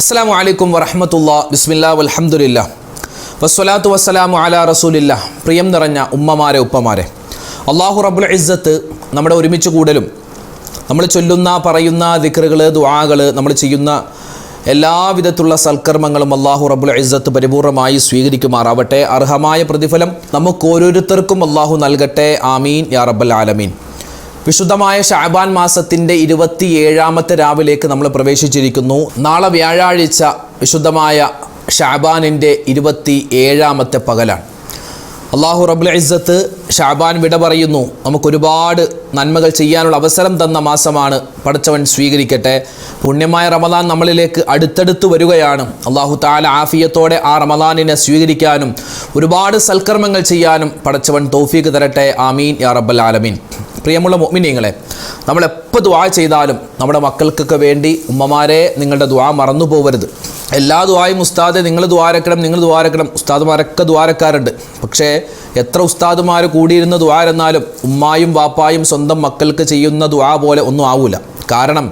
അസ്സലാമു അലൈക്കും വറഹ്മത്തുള്ളാഹി ബിസ്മില്ലാഹി വൽഹംദുലില്ലാ വസ്സലാത്തു വസ്സലാമു അലാ റസൂലില്ലാ. പ്രിയം നിറഞ്ഞ ഉമ്മമാരെ ഉപ്പമാരെ, അല്ലാഹു റബ്ബുൽ ഇസ്സത്ത് നമ്മുടെ ഒരുമിച്ച് കൂടലും നമ്മൾ ചൊല്ലുന്ന പറയുന്ന ദിക്റുകൾ ദുആകൾ നമ്മൾ ചെയ്യുന്ന എല്ലാവിധത്തിലുള്ള സൽക്കർമ്മങ്ങളും അല്ലാഹു റബ്ബുൽ ഇസ്സത്ത് പരിപൂർണമായി സ്വീകരിക്കുമാറാവട്ടെ. അർഹമായ പ്രതിഫലം നമുക്ക് ഓരോരുത്തർക്കും അല്ലാഹു നൽകട്ടെ. ആമീൻ യാ റബ്ബൽ ആലമീൻ. വിശുദ്ധമായ ശഅബാൻ മാസത്തിൻ്റെ 27ാമത്തെ രാവിലേക്ക് നമ്മൾ പ്രവേശിച്ചിരിക്കുന്നു. നാളെ വ്യാഴാഴ്ച വിശുദ്ധമായ ശഅബാനിൻ്റെ 27ാമത്തെ പകലാണ്. അല്ലാഹു റബ്ബുൽ ഇസ്സത്ത് ശഅബാൻ വിട പറയുന്നു. നമുക്കൊരുപാട് നന്മകൾ ചെയ്യാനുള്ള അവസരം തന്ന മാസമാണ്. പടച്ചവൻ സ്വീകരിക്കട്ടെ. പുണ്യമായ റമദാൻ നമ്മളിലേക്ക് അടുത്തടുത്ത് വരികയാണ്. അല്ലാഹു തആല ആഫിയത്തോടെ ആ റമദാനിനെ സ്വീകരിക്കാനും ഒരുപാട് സൽക്കർമ്മങ്ങൾ ചെയ്യാനും പടച്ചവൻ തൗഫീഖ് തരട്ടെ. ആമീൻ യാ റബ്ബൽ ആലമീൻ. പ്രിയമുള്ള മുഅ്മിനീങ്ങളെ, നമ്മളെപ്പോൾ ദുആ ചെയ്താലും നമ്മുടെ മക്കൾക്കൊക്കെ വേണ്ടി ഉമ്മമാരെ നിങ്ങളുടെ ദുആ മറന്നു പോകരുത്. എല്ലാ ദുആയും ഉസ്താദെ നിങ്ങൾ ദ്വാരക്കണം ഉസ്താദുമാരൊക്കെ ദ്വാരക്കാരുണ്ട്. പക്ഷേ എത്ര ഉസ്താദുമാർ കൂടിയിരുന്ന ദ്വാരെന്നാലും ഉമ്മായും വാപ്പായും സ്വന്തം മക്കൾക്ക് ചെയ്യുന്ന ദുആ പോലെ ഒന്നും ആവില്ല. കാരണം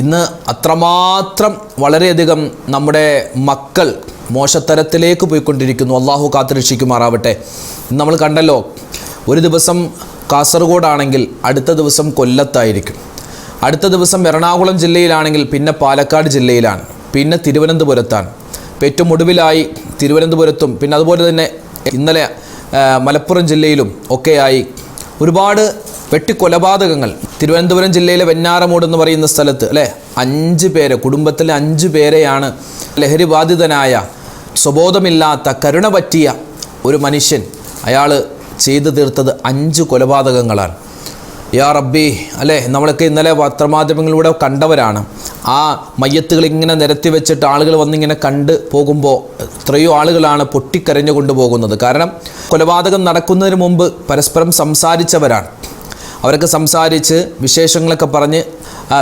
ഇന്ന് അത്രമാത്രം വളരെയധികം നമ്മുടെ മക്കൾ മോശത്തരത്തിലേക്ക് പോയിക്കൊണ്ടിരിക്കുന്നു. അള്ളാഹു കാത്തുരക്ഷിക്കുമാറാവട്ടെ. ഇന്ന് നമ്മൾ കണ്ടല്ലോ, ഒരു ദിവസം കാസർഗോഡാണെങ്കിൽ അടുത്ത ദിവസം കൊല്ലത്തായിരിക്കും, അടുത്ത ദിവസം എറണാകുളം ജില്ലയിലാണെങ്കിൽ പിന്നെ പാലക്കാട് ജില്ലയിലാണ്, പിന്നെ തിരുവനന്തപുരത്താണ്. ഇപ്പോൾ ഏറ്റവും ഒടുവിലായി തിരുവനന്തപുരത്തും പിന്നെ അതുപോലെ തന്നെ ഇന്നലെ മലപ്പുറം ജില്ലയിലും ഒക്കെയായി ഒരുപാട് വെട്ടിക്കൊലപാതകങ്ങൾ. തിരുവനന്തപുരം ജില്ലയിലെ വെഞ്ഞാറമൂട് എന്ന് പറയുന്ന സ്ഥലത്ത് അല്ലേ, 5 പേരെ, കുടുംബത്തിലെ 5 പേരെയാണ് ലഹരി ബാധിതനായ സ്വബോധമില്ലാത്ത കരുണ പറ്റിയ ഒരു മനുഷ്യൻ അയാൾ ചെയ്തു തീർത്തത് 5 കൊലപാതകങ്ങളാണ്. യാ റബ്ബി അല്ലേ, നമ്മളൊക്കെ ഇന്നലെ പത്രമാധ്യമങ്ങളിലൂടെ കണ്ടവരാണ്. ആ മയ്യത്തുകൾ ഇങ്ങനെ നിരത്തി വെച്ചിട്ട് ആളുകൾ വന്നിങ്ങനെ കണ്ട് പോകുമ്പോൾ എത്രയോ ആളുകളാണ് പൊട്ടിക്കരഞ്ഞു കൊണ്ടുപോകുന്നത്. കാരണം കൊലപാതകം നടക്കുന്നതിന് മുമ്പ് പരസ്പരം സംസാരിച്ചവരാണ്. അവരൊക്കെ സംസാരിച്ച് വിശേഷങ്ങളൊക്കെ പറഞ്ഞ്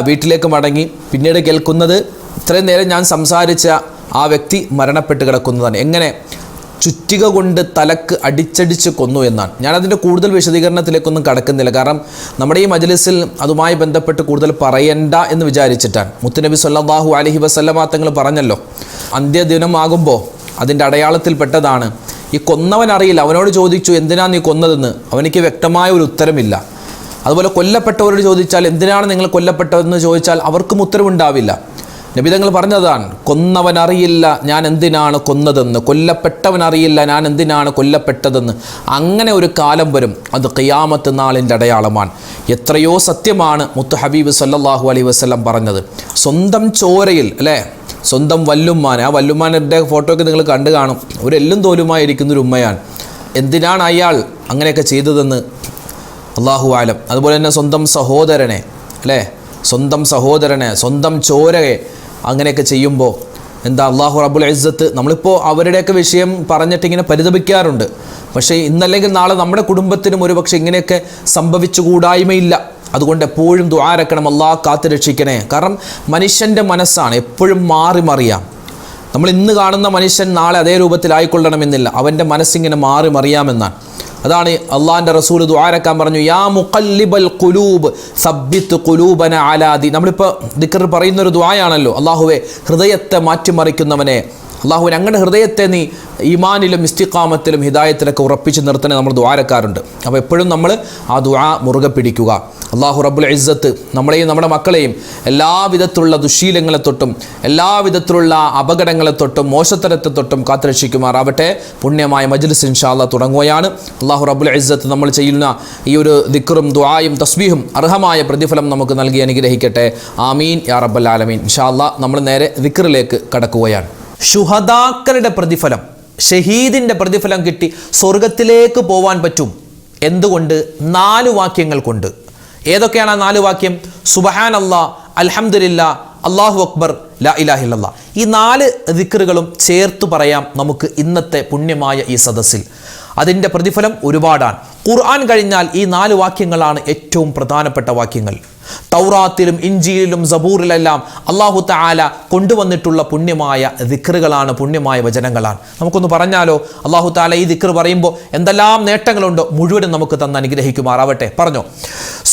വീട്ടിലേക്ക് മടങ്ങി. പിന്നീട് കേൾക്കുന്നത് ഇത്രയും നേരം ഞാൻ സംസാരിച്ച ആ വ്യക്തി മരണപ്പെട്ട് കിടക്കുന്നതാണ്. എങ്ങനെ? ചുറ്റിക കൊണ്ട് തലക്ക് അടിച്ചടിച്ച് കൊന്നു എന്നാണ്. ഞാനതിൻ്റെ കൂടുതൽ വിശദീകരണത്തിലേക്കൊന്നും കടക്കുന്നില്ല. കാരണം നമ്മുടെ ഈ മജ്ലിസിൽ അതുമായി ബന്ധപ്പെട്ട് കൂടുതൽ പറയണ്ട എന്ന് വിചാരിച്ചിട്ടാണ്. മുത്തുനബി സല്ലല്ലാഹു അലൈഹി വസല്ലമ തങ്ങൾ പറഞ്ഞല്ലോ, അന്ത്യദിനമാകുമ്പോൾ അതിൻ്റെ അടയാളത്തിൽപ്പെട്ടതാണ് ഈ കൊന്നവൻ അറിയില്ല. അവനോട് ചോദിച്ചു എന്തിനാണ് നീ കൊന്നതെന്ന്, അവനിക്ക് വ്യക്തമായ ഒരു ഉത്തരമില്ല. അതുപോലെ കൊല്ലപ്പെട്ടവരോട് ചോദിച്ചാൽ എന്തിനാണ് നിങ്ങൾ കൊല്ലപ്പെട്ടതെന്ന് ചോദിച്ചാൽ അവർക്കും ഉത്തരവുണ്ടാവില്ല. നബിതങ്ങൾ പറഞ്ഞതാണ്, കൊന്നവനറിയില്ല ഞാൻ എന്തിനാണ് കൊന്നതെന്ന്, കൊല്ലപ്പെട്ടവനറിയില്ല ഞാൻ എന്തിനാണ് കൊല്ലപ്പെട്ടതെന്ന്. അങ്ങനെ ഒരു കാലം വരും, അത് ഖിയാമത്ത് നാളിൻ്റെ അടയാളമാണ്. എത്രയോ സത്യമാണ് മുത്ത് ഹബീബ് സല്ലല്ലാഹു അലൈഹി വസല്ലം പറഞ്ഞത്. സ്വന്തം ചോരയിൽ അല്ലേ, സ്വന്തം വല്ലുമ്മാൻ, ആ വല്ലുമ്മാൻ്റെ ഫോട്ടോയൊക്കെ നിങ്ങൾ കണ്ടു കാണും. ഒരു എല്ലും തോലുമായിരിക്കുന്നൊരു ഉമ്മയാണ്. എന്തിനാണ് അയാൾ അങ്ങനെയൊക്കെ ചെയ്തതെന്ന് അല്ലാഹു ആലം. അതുപോലെ തന്നെ സ്വന്തം സഹോദരനെ അല്ലേ, സ്വന്തം ചോരയെ അങ്ങനെയൊക്കെ ചെയ്യുമ്പോൾ എന്താ അല്ലാഹു റബ്ബുൽ ഇസ്സത്ത്. നമ്മളിപ്പോൾ അവരുടെയൊക്കെ വിഷയം പറഞ്ഞിട്ടിങ്ങനെ പരിതപിക്കാറുണ്ട്. പക്ഷേ ഇന്നല്ലെങ്കിൽ നാളെ നമ്മുടെ കുടുംബത്തിനും ഒരുപക്ഷെ ഇങ്ങനെയൊക്കെ സംഭവിച്ചുകൂടായ്മയില്ല. അതുകൊണ്ട് എപ്പോഴും ദുആരക്കണം, അല്ലാഹ് കാത്തു രക്ഷിക്കണേ. കാരണം മനുഷ്യൻ്റെ മനസ്സാണ്, എപ്പോഴും മാറി മറിയാം. നമ്മൾ ഇന്ന് കാണുന്ന മനുഷ്യൻ നാളെ അതേ രൂപത്തിലായിക്കൊള്ളണമെന്നില്ല. അവൻ്റെ മനസ്സിങ്ങനെ മാറി മറിയാമെന്നാണ്. അതാണ് അള്ളാഹിൻ്റെ റസൂൽ ദുആരക്കാൻ പറഞ്ഞു, യാ മുഖല്ലിബൽ ഖുലൂബ് സബ്ബിത്ത് ഖുലൂബന അലാ ദീൻ. നമ്മളിപ്പോൾ ദിക്ർ പറയുന്നൊരു ദുആയാണല്ലോ, അള്ളാഹുവെ ഹൃദയത്തെ മാറ്റിമറിക്കുന്നവനെ, അള്ളാഹുവിനെ അങ്ങനെ ഹൃദയത്തെ നീ ഈമാനിലും ഇസ്തിഖാമത്തിലും ഹിദായത്തിലൊക്കെ ഉറപ്പിച്ച് നിർത്തണേ നമ്മൾ ദുആരക്കാറുണ്ട്. അപ്പോൾ എപ്പോഴും നമ്മൾ ആ ദുആ മുറുകെ പിടിക്കുക. അല്ലാഹു റബ്ബുൽ ഇസ്സത്ത് നമ്മളെയും നമ്മുടെ മക്കളെയും എല്ലാവിധത്തിലുള്ള ദുശീലങ്ങളെ തൊട്ടും എല്ലാവിധത്തിലുള്ള അപകടങ്ങളെ തൊട്ടും മോശത്തരത്തെ തൊട്ടും കാത്തുരക്ഷിക്കുമാറാവട്ടെ. പുണ്യമായ മജ്ലിസ് ഇൻഷാ അല്ലാഹ് തുടങ്ങുകയാണ്. അല്ലാഹു റബ്ബുൽ ഇസ്സത്ത് നമ്മൾ ചെയ്യുന്ന ഈ ഒരു ദിക്റും ദുആയും തസ്ബീഹും അർഹമായ പ്രതിഫലം നമുക്ക് നൽകി അനുഗ്രഹിക്കട്ടെ. ആമീൻ യാ റബ്ബൽ ആലമീൻ. ഇൻഷാ അല്ലാഹ് നമ്മൾ നേരെ ദിക്റിലേക്ക് കടക്കുകയാണ്. ശുഹദാക്കളുടെ പ്രതിഫലം, ഷഹീദിൻ്റെ പ്രതിഫലം കിട്ടി സ്വർഗത്തിലേക്ക് പോവാൻ പറ്റും. എന്തുകൊണ്ട്? 4 വാക്യങ്ങൾ കൊണ്ട്. ഏതൊക്കെയാണ് ആ 4 വാക്യം? സുബ്ഹാനല്ലാഹ്, അൽഹംദുലില്ലാഹ്, അല്ലാഹു അക്ബർ, ലാ ഇലാഹ ഇല്ലല്ലാഹ്. ഈ 4 ദിക്റുകളും ചേർത്ത് പറയാം നമുക്ക് ഇന്നത്തെ പുണ്യമായ ഈ സദസ്സിൽ. അതിൻ്റെ പ്രതിഫലം ഒരുപാടാണ്. ഖുർആൻ കഴിഞ്ഞാൽ ഈ 4 വാക്യങ്ങളാണ് ഏറ്റവും പ്രധാനപ്പെട്ട വാക്യങ്ങൾ. തൗറാത്തിലും ഇഞ്ചീലിലും സബൂറിലെല്ലാം അല്ലാഹു തആല കൊണ്ടുവന്നിട്ടുള്ള പുണ്യമായ ദിക്റുകളാണ്, പുണ്യമായ വചനങ്ങളാണ്. നമുക്കൊന്ന് പറഞ്ഞാലോ? അല്ലാഹു തആല ഈ ദിക്ർ പറയുമ്പോൾ എന്തെല്ലാം നേട്ടങ്ങളുണ്ടോ മുഴുവനും നമുക്ക് തന്ന് അനുഗ്രഹിക്കുമാറാവട്ടെ. പറഞ്ഞോ,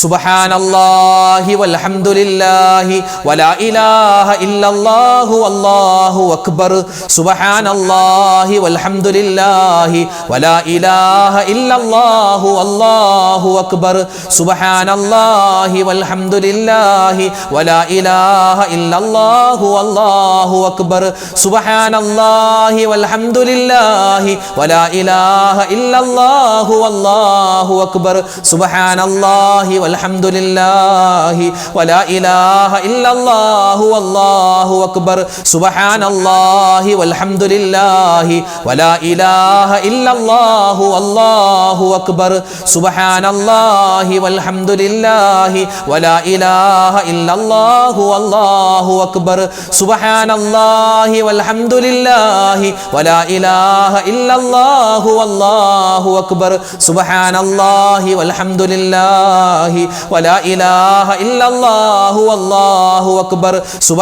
സുബ്ഹാനല്ലാഹി വൽഹംദുലില്ലാഹി വലാ ഇലാഹ ഇല്ലല്ലാഹു വല്ലാഹു അക്ബർ. സുബ്ഹാനല്ലാഹി വൽഹംദുലില്ലാഹി വലാ ഇലാഹ ഇല്ലല്ലാഹു വല്ലാഹു അക്ബർ. സുബ്ഹാനല്ലാഹി വൽഹംദുലില്ലാഹി വലാ ഇലാഹ ഇല്ലല്ലാഹു വല്ലാഹു അക്ബർ. സുബ്ഹാനല്ലാഹി വൽഹംദുലില്ലാഹി വലാ ഇലാഹ ഇല്ലല്ലാഹു വല്ലാഹു അക്ബർ. സുബ്ഹാനല്ലാഹി വൽഹംദുലില്ലാഹി വലാ ഇലാഹ ഇല്ലല്ലാഹു വല്ലാഹു അക്ബർ. സുബ്ഹാനല്ലാഹി വൽഹംദുലില്ലാഹി വലാ ഇലാഹ ഇല്ലല്ലാഹു വല്ലാഹു അക്ബർ. സുബ്ഹാനല്ലാഹി വൽഹംദുലില്ലാഹി വലാ ഇലാഹ ഇല്ലല്ലാഹു വല്ലാഹു അക്ബർ. സുബ്ഹാനല്ലാഹി വൽഹംദുലില്ലാഹി വലാ ഇലാഹ ഇല്ലല്ലാഹു വല്ലാഹു അക്ബർ. സുബ്ഹാനല്ലാഹി വൽഹംദുലില്ലാഹി വലാ ഇലാഹ ഇല്ലല്ലാഹു വല്ലാഹു അക്ബർ.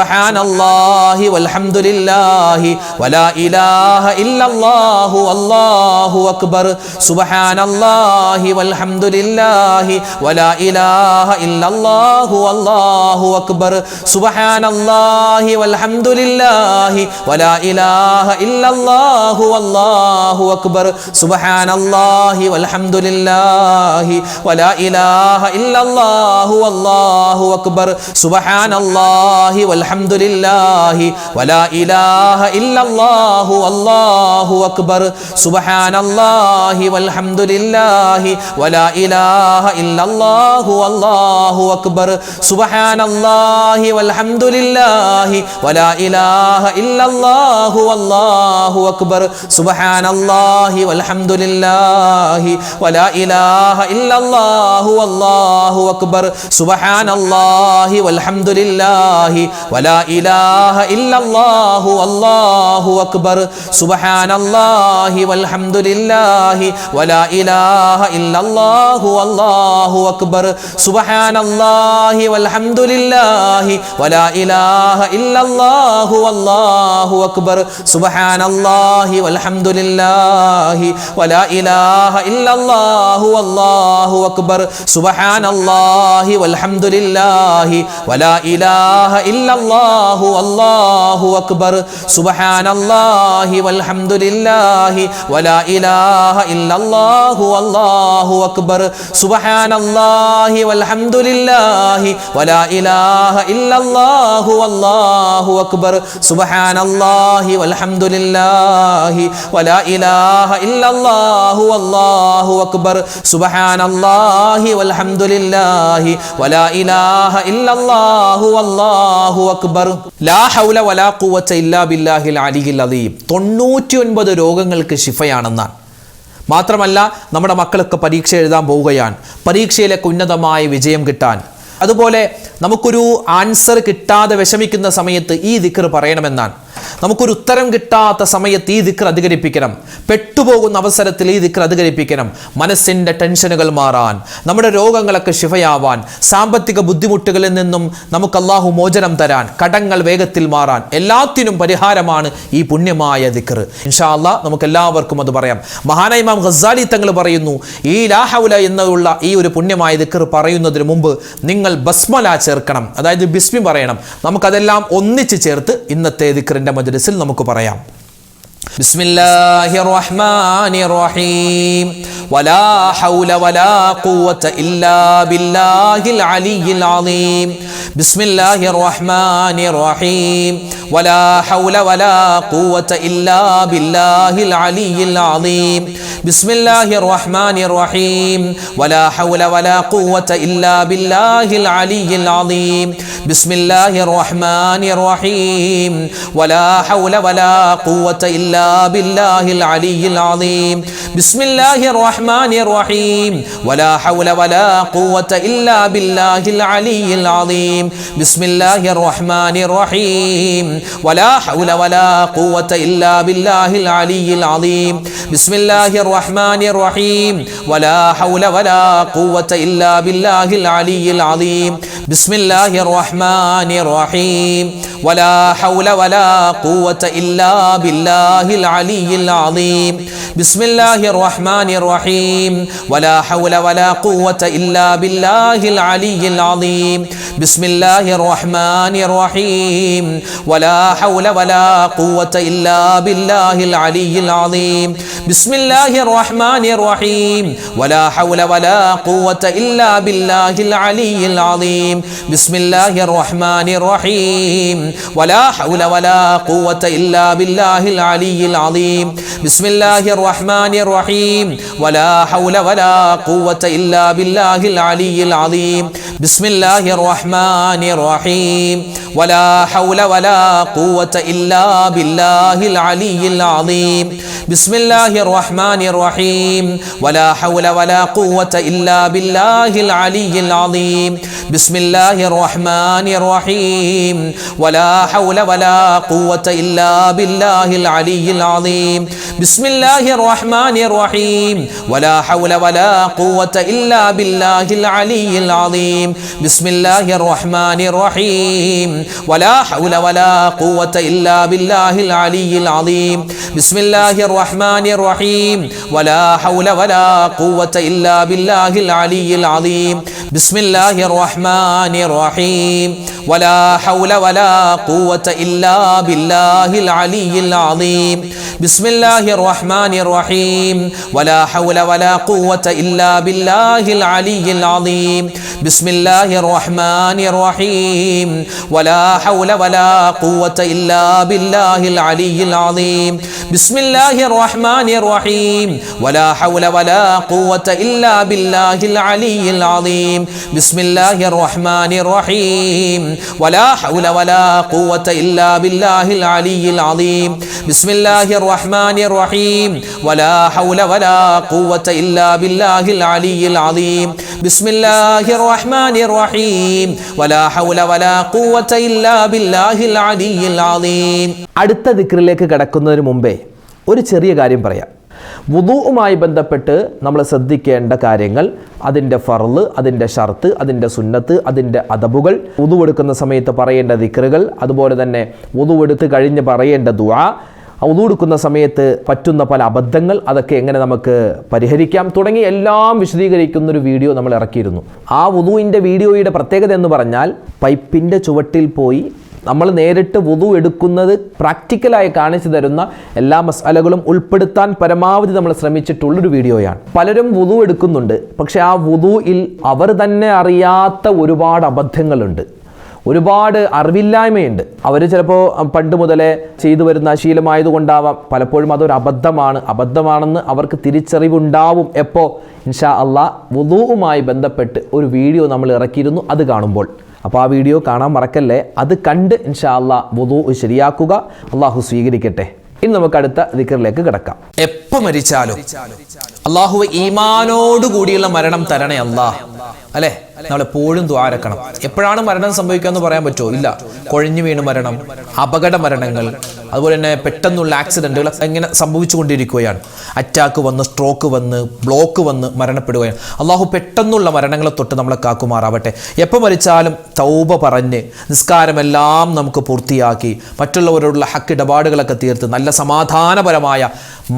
സുബ്ഹാനല്ലാഹി വൽഹംദുലില്ലാഹി വലാ ഇലാഹ ഇല്ലല്ലാഹു വല്ലാഹു അക്ബർ. സുബ്ഹാനല്ലാഹി വൽഹംദുലില്ലാഹി വലാ ഇലാഹ ഇല്ലല്ലാഹു വല്ലാഹു അക്ബർ. സുബ്ഹാനല്ലാഹി വൽഹംദുലില്ലാഹി വലാ ഇലാഹ ഇല്ലല്ലാഹു വല്ലാഹു അക്ബർ. സുബ്ഹാനല്ലാഹി വൽഹംദുലില്ലാഹി വലാ ഇലാഹ ഇല്ലല്ലാഹു വല്ലാഹു അക്ബർ. സുബ്ഹാനല്ലാഹി വൽഹംദുലില്ലാഹി വലാ ഇലാഹ ഇല്ലല്ലാഹു വല്ലാഹു അക്ബർ. സുബ്ഹാനല്ലാഹി വൽഹംദുലില്ലാഹി വലാ ഇലാഹ ഇല്ലല്ലാഹു വല്ലാഹു അക്ബർ. സുബ്ഹാനല്ലാഹി വൽഹംദുലില്ലാഹി വലാ ഇലാഹ ഇല്ലല്ലാഹു വല്ലാഹു അക്ബർ. സുബ്ഹാനല്ലാഹി വൽഹംദുലില്ലാഹി വലാ ഇലാഹ ഇല്ലല്ലാഹു വല്ലാഹു അക്ബർ. സുബ്ഹാനല്ലാഹി വൽഹംദുലില്ലാഹി വലാ ഇലാഹ ഇല്ലല്ലാഹു വല്ലാഹു അക്ബർ. സുബ്ഹാനല്ലാഹി വൽഹംദുലില്ലാഹി വലാ ഇലാഹ ഇല്ലല്ലാഹു വല്ലാഹു അക്ബർ. സുബ്ഹാനല്ലാഹി വൽഹംദുലില്ലാഹി വലാ ഇലാഹ ഇല്ലല്ലാഹു വല്ലാഹു അക്ബർ. സുബ്ഹാനല്ലാഹി വൽഹംദുലില്ലാഹി വലാ ഇലാഹ ഇല്ലല്ലാഹു വല്ലാഹു അക്ബർ. സുബ്ഹാനല്ലാഹി വൽഹംദുലില്ലാഹി വലാ ഇലാഹ ഇല്ലല്ലാഹു വല്ലാഹു അക്ബർ. സുബ്ഹാനല്ലാഹി വൽഹംദുലില്ലാഹി വലാ ഇലാഹ ഇല്ലല്ലാഹു വല്ലാഹു അക്ബർ. സുബ്ഹാനല്ലാഹി വൽഹംദുലില്ലാഹി വലാ ഇലാഹ ഇല്ലല്ലാഹു വല്ലാഹു അക്ബർ. സുബ്ഹാനല്ലാഹി വൽഹംദുലില്ലാഹി വലാ ഇലാഹ ഇല്ലല്ലാഹു വല്ലാഹു അക്ബർ. സുബ്ഹാനല്ലാഹി വൽഹംദുലില്ലാഹി വലാ ഇലാഹ ഇല്ലല്ലാഹു വല്ലാഹു അക്ബർ. ലാ ഹൗല വലാ ഖുവത ഇല്ലാ ബില്ലാഹിൽ അലിയിൽ അദീം. 99 രോഗങ്ങൾക്ക് ശിഫയാണെന്നാണ്. മാത്രമല്ല, നമ്മുടെ മക്കളൊക്കെ പരീക്ഷ എഴുതാൻ പോവുകയാണ്. പരീക്ഷയിലേക്ക് ഉന്നതമായ വിജയം കിട്ടാൻ, അതുപോലെ നമുക്കൊരു ആൻസർ കിട്ടാതെ വിഷമിക്കുന്ന സമയത്ത് ഈ ദിക്ർ പറയണമെന്നാണ്. നമുക്കൊരു ഉത്തരം കിട്ടാത്ത സമയത്ത് ഈ ദിക്ർ അധികരിപ്പിക്കണം. പെട്ടുപോകുന്ന അവസരത്തിൽ ഈ ദിക്ർ അധികരിപ്പിക്കണം. മനസ്സിൻ്റെ ടെൻഷനുകൾ മാറാൻ, നമ്മുടെ രോഗങ്ങളൊക്കെ ശിഫയാവാൻ, സാമ്പത്തിക ബുദ്ധിമുട്ടുകളിൽ നിന്നും നമുക്ക് അല്ലാഹു മോചനം തരാൻ, കടങ്ങൾ വേഗത്തിൽ മാറാൻ, എല്ലാത്തിനും പരിഹാരമാണ് ഈ പുണ്യമായ ദിക്ർ. ഇൻഷാ അല്ലാഹ് നമുക്ക് എല്ലാവർക്കും അത് പറയാം. മഹാനായ ഇമാം ഗസാലി തങ്ങൾ പറയുന്നു, ഈ ലാ ഹൗല എന്നുള്ള ഈ ഒരു പുണ്യമായ ദിക്ർ പറയുന്നതിന് മുമ്പ് നിങ്ങൾ ബസ്മല ചേർക്കണം, അതായത് ബിസ്മി പറയണം. നമുക്കതെല്ലാം ഒന്നിച്ച് ചേർത്ത് ഇന്നത്തെ ദിക്റിന്റെ മജ്ലിസിൽ നമുക്ക് പറയാം. ബിസ്മില്ലാഹിർ റഹ്മാനിർ റഹീം. വലാ ഹൗല വലാ ഖുവത ഇല്ലാ ബില്ലാഹിൽ അലിയിൽ അദീം. ബിസ്മില്ലാഹിർ റഹ്മാനിർ റഹീം. വലാ ഹൗല വലാ ഖുവത ഇല്ലാ ബില്ലാഹിൽ അലിയിൽ അദീം. ബിസ്മില്ലാഹിർ റഹ്മാനിർ റഹീം. വലാ ഹൗല വലാ ഖുവത ഇല്ലാ ബില്ലാഹിൽ അലിയിൽ അദീം. ബിസ്മില്ലാഹിർ റഹ്മാനിർ റഹീം. വലാ ഹൗല വലാ ഖുവത ഇല്ലാ ബില്ലാഹിൽ അലിയിൽ അദീം. ബിസ്മില്ലാഹിർ റഹ്മാനിർ റഹീം. വലാ ഹൗല വലാ ഖുവത ഇല്ലാ ബില്ലാഹിൽ അലിയിൽ അദീം. ബിസ്മില്ലാഹിർ റഹ്മാനിർ റഹീം. വലാ ഹൗല വലാ ഖുവത ഇല്ലാ ബില്ലാഹിൽ അലിയിൽ അദീം. ബിസ്മില്ലാഹിർ റഹ്മാനിർ റഹീം. വലാ ഹൗല വലാ ഖുവത ഇല്ലാ ബില്ലാഹിൽ അലിയിൽ അദീം. ബിസ്മില്ലാഹിർ റഹ്മാനിർ റഹീം വലാ ഹൗല വലാ ഖുവത ഇല്ലാ ബില്ലാഹിൽ അലിയിൽ അദീം ബിസ്മില്ലാഹിർ റഹ്മാനിർ റഹീം വലാ ഹൗല വലാ ഖുവത ഇല്ലാ ബില്ലാഹിൽ അലിയിൽ അദീം ബിസ്മില്ലാഹിർ റഹ്മാനിർ റഹീം വലാ ഹൗല വലാ ഖുവത ഇല്ലാ ബില്ലാഹിൽ അലിയിൽ അദീം ബിസ്മില്ലാഹിർ റഹ്മാനിർ റഹീം വലാ ഹൗല വലാ ഖുവത ഇല്ലാ ബില്ലാഹിൽ അലിയിൽ അദീം ബിസ്മില്ലാഹിർ റഹ്മാനിർ റഹീം വലാ ഹൗല വലാ ഖുവത ഇല്ലാ ബില്ലാഹിൽ അലിയിൽ അദീം ബിസ്മില്ലാഹിർ റഹ്മാനിർ റഹീം വലാ ഹൗല വലാ ഖുവത ഇല്ലാ ബില്ലാഹിൽ അലിയിൽ അദീം ബിസ്മില്ലാഹിർ റഹ്മാനിർ റഹീം വലാ ഹൗല വലാ ഖുവത ഇല്ലാ ബില്ലാഹിൽ അലിയിൽ അദീം ബിസ്മില്ലാഹിർ റഹ്മാനിർ റഹീം വലാ ഹൗല വലാ ഖുവത ഇല്ലാ ബില്ലാഹിൽ അലിയിൽ അദീം ബിസ്മില്ലാഹിർ റഹ്മാനിർ റഹീം വലാ ഹൗല വലാ ഖുവത ഇല്ലാ ബില്ലാഹിൽ അലിയിൽ അദീം ബിസ്മില്ലാഹിർ റഹ്മാനിർ റഹീം വലാ ഹൗല വലാ ഖുവത ഇല്ലാ ബില്ലാഹിൽ അലിയിൽ അദീം ബിസ്മില്ലാഹിർ റഹ്മാനിർ റഹീം വലാ ഹൗല വലാ ഖുവത ഇല്ലാ ബില്ലാഹിൽ അലിയിൽ അദീം ബിസ്മില്ലാഹിർ റഹ്മാനിർ റഹീം വലാ ഹൗല വലാ ഖുവത ഇല്ലാ ബില്ലാഹിൽ അലിയിൽ അദീം ബിസ്മില്ലാഹിർ റഹ്മാനിർ റഹീം വലാ ഹൗല വലാ ഖുവത ഇല്ലാ ബില്ലാഹിൽ അലിയിൽ അദീം ബിസ്മില്ലാഹിർ റഹ്മാനിർ റഹീം വലാ ഹൗല വലാ ഖുവത ഇല്ലാ ബില്ലാഹിൽ അലിയിൽ അദീം ബിസ്മില്ലാഹിർ റഹ്മാനിർ റഹീം വലാ ഹൗല വലാ ഖുവത ഇല്ലാ ബില്ലാഹിൽ അലിയിൽ അദീം ബിസ്മില്ലാഹിർ റഹ്മാനിർ റഹീം വലാ ഹൗല വലാ ഖുവത ഇല്ലാ ബില്ലാഹിൽ അലിയിൽ അദീം ബിസ്മില്ലാഹിർ റഹ്മാനിർ റഹീം വലാ ഹൗല വലാ ഖുവത ഇല്ലാ ബില്ലാഹിൽ അലിയിൽ അദീം ബിസ്മില്ലാഹിർ റഹ്മാനിർ റഹീം വലാ ഹൗല വലാ ഖുവത ഇല്ലാ ബില്ലാഹിൽ അലിയിൽ അദീം ബിസ്മില്ലാഹിർ റഹ്മാനിർ റഹീം വലാ ഹൗല വലാ ഖുവത ഇല്ലാ ബില്ലാഹിൽ അലിയിൽ അദീം. അടുത്ത ദിക്റിലേക്ക് കടക്കുന്നതിന് മുമ്പേ ഒരു ചെറിയ കാര്യം പറയാം. വുദൂഉമായി ബന്ധപ്പെട്ട് നമ്മൾ ശ്രദ്ധിക്കേണ്ട കാര്യങ്ങൾ, അതിൻ്റെ ഫർള്, അതിൻ്റെ ഷർത്ത്, അതിൻ്റെ സുന്നത്ത്, അതിൻ്റെ അദബുകൾ, വുദൂ എടുക്കുന്ന സമയത്ത് പറയേണ്ട ദിക്റുകൾ, അതുപോലെ തന്നെ വുദൂ എടുത്ത് കഴിഞ്ഞ് പറയേണ്ട ദുആ, വുദൂ എടുക്കുന്ന സമയത്ത് പറ്റുന്ന പല അബദ്ധങ്ങൾ, അതൊക്കെ എങ്ങനെ നമുക്ക് പരിഹരിക്കാം തുടങ്ങി എല്ലാം വിശദീകരിക്കുന്നൊരു വീഡിയോ നമ്മൾ ഇറക്കിയിരുന്നു. ആ വുദൂഇൻ്റെ വീഡിയോയുടെ പ്രത്യേകത എന്ന് പറഞ്ഞാൽ പൈപ്പിൻ്റെ ചുവട്ടിൽ പോയി നമ്മൾ നേരിട്ട് വുദൂ എടുക്കുന്നത് പ്രാക്ടിക്കലായി കാണിച്ചു തരുന്ന എല്ലാ മസ്അലകളും ഉൾപ്പെടുത്താൻ പരമാവധി നമ്മൾ ശ്രമിച്ചിട്ടുള്ളൊരു വീഡിയോയാണ്. പലരും വുദൂ എടുക്കുന്നുണ്ട്, പക്ഷെ ആ വുദൂഇൽ അവർ തന്നെ അറിയാത്ത ഒരുപാട് അബദ്ധങ്ങളുണ്ട്, ഒരുപാട് അറിവില്ലായ്മയുണ്ട്. അവർ ചിലപ്പോൾ പണ്ട് മുതലേ ചെയ്തു വരുന്ന ശീലമായതുകൊണ്ടാവാം പലപ്പോഴും അതൊരു അബദ്ധമാണെന്ന് അവർക്ക് തിരിച്ചറിവുണ്ടാവും. എപ്പോൾ? ഇൻഷാ അള്ളാഹ് വുദൂഉമായി ബന്ധപ്പെട്ട് ഒരു വീഡിയോ നമ്മൾ ഇറക്കിയിരുന്നു, അത് കാണുമ്പോൾ. അപ്പോൾ ആ വീഡിയോ കാണാൻ മറക്കല്ലേ. അത് കണ്ട് ഇൻഷാ അള്ളാഹ് വുദൂ ശരിയാക്കുക. അള്ളാഹു സ്വീകരിക്കട്ടെ. ഇനി നമുക്ക് അടുത്ത ദിക്റിലേക്ക് കിടക്കാം. എപ്പോൾ മരിച്ചാലും അള്ളാഹുവേ ഈമാനോട് കൂടിയുള്ള മരണം തരണേ അല്ലാഹ്, അല്ലേ? നമ്മളെപ്പോഴും ദുആ ഇറക്കണം. എപ്പോഴാണ് മരണം സംഭവിക്കുക എന്ന് പറയാൻ പറ്റുമോ? ഇല്ല. കൊഴിഞ്ഞു വീണ് മരണം, അപകട മരണങ്ങൾ, അതുപോലെ തന്നെ പെട്ടെന്നുള്ള ആക്സിഡന്റുകൾ ഇങ്ങനെ സംഭവിച്ചു കൊണ്ടിരിക്കുകയാണ്. അറ്റാക്ക് വന്ന്, സ്ട്രോക്ക് വന്ന്, ബ്ലോക്ക് വന്ന് മരണപ്പെടുകയാണ്. അള്ളാഹു പെട്ടെന്നുള്ള മരണങ്ങളെ തൊട്ട് നമ്മളെ കാക്കുമാറാവട്ടെ. എപ്പോൾ മരിച്ചാലും തൗബ പറഞ്ഞ് നിസ്കാരമെല്ലാം നമുക്ക് പൂർത്തിയാക്കി മറ്റുള്ളവരോടുള്ള ഹക്ക് ഇടപാടുകളൊക്കെ തീർത്ത് നല്ല സമാധാനപരമായ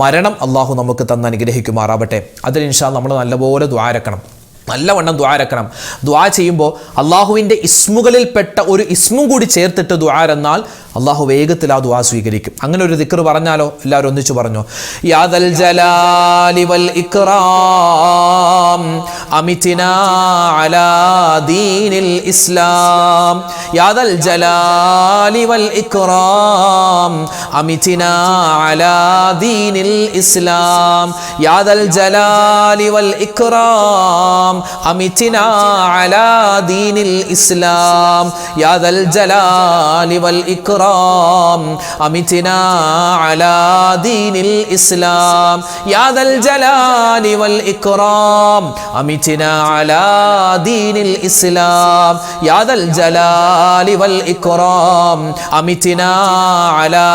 മരണം അള്ളാഹു നമുക്ക് തന്ന് അനുഗ്രഹിക്കുമാറാവട്ടെ. അതിന് ഇൻഷാ അല്ലാഹ് നമ്മൾ നല്ലപോലെ ദുആ ഇറക്കണം, നല്ലവണ്ണം ദുആ ഇറക്കണം. ദുആ ചെയ്യുമ്പോൾ അള്ളാഹുവിൻ്റെ ഇസ്മുകളിൽപ്പെട്ട ഒരു ഇസ്മും കൂടി ചേർത്തിട്ട് ദുആ എന്നാൽ അള്ളാഹു വേഗത്തിൽ ആ ദുആ സ്വീകരിക്കും. അങ്ങനെ ഒരു ദിക്ർ പറഞ്ഞാലോ? എല്ലാവരും ഒന്നിച്ചു പറഞ്ഞോ. യാ ദൽ ജലാലി വൽ ഇക്റാം അമിതിനാ അലാ ദീനിൽ ഇസ്ലാം. യാ ദൽ ജലാലി വൽ ഇക്റാം അമിതിനാ അലാ ദീനിൽ ഇസ്ലാം. യാ ദൽ ജലാലി വൽ ഇക്റാം അമിതിനാ അലാ ദീനിൽ ഇസ്ലാം. യാ ദൽ ജലാലി വൽ ഇക്റാം അമിതിനാ അലാ ദീനിൽ ഇസ്ലാം. യാ ദൽ ജലാലി വൽ ഇക്റാം അമിതിനാ അലാ ദീനിൽ ഇസ്ലാം. യാ ദൽ ജലാലി വൽ ഇക്റാം അമിതിനാ അലാ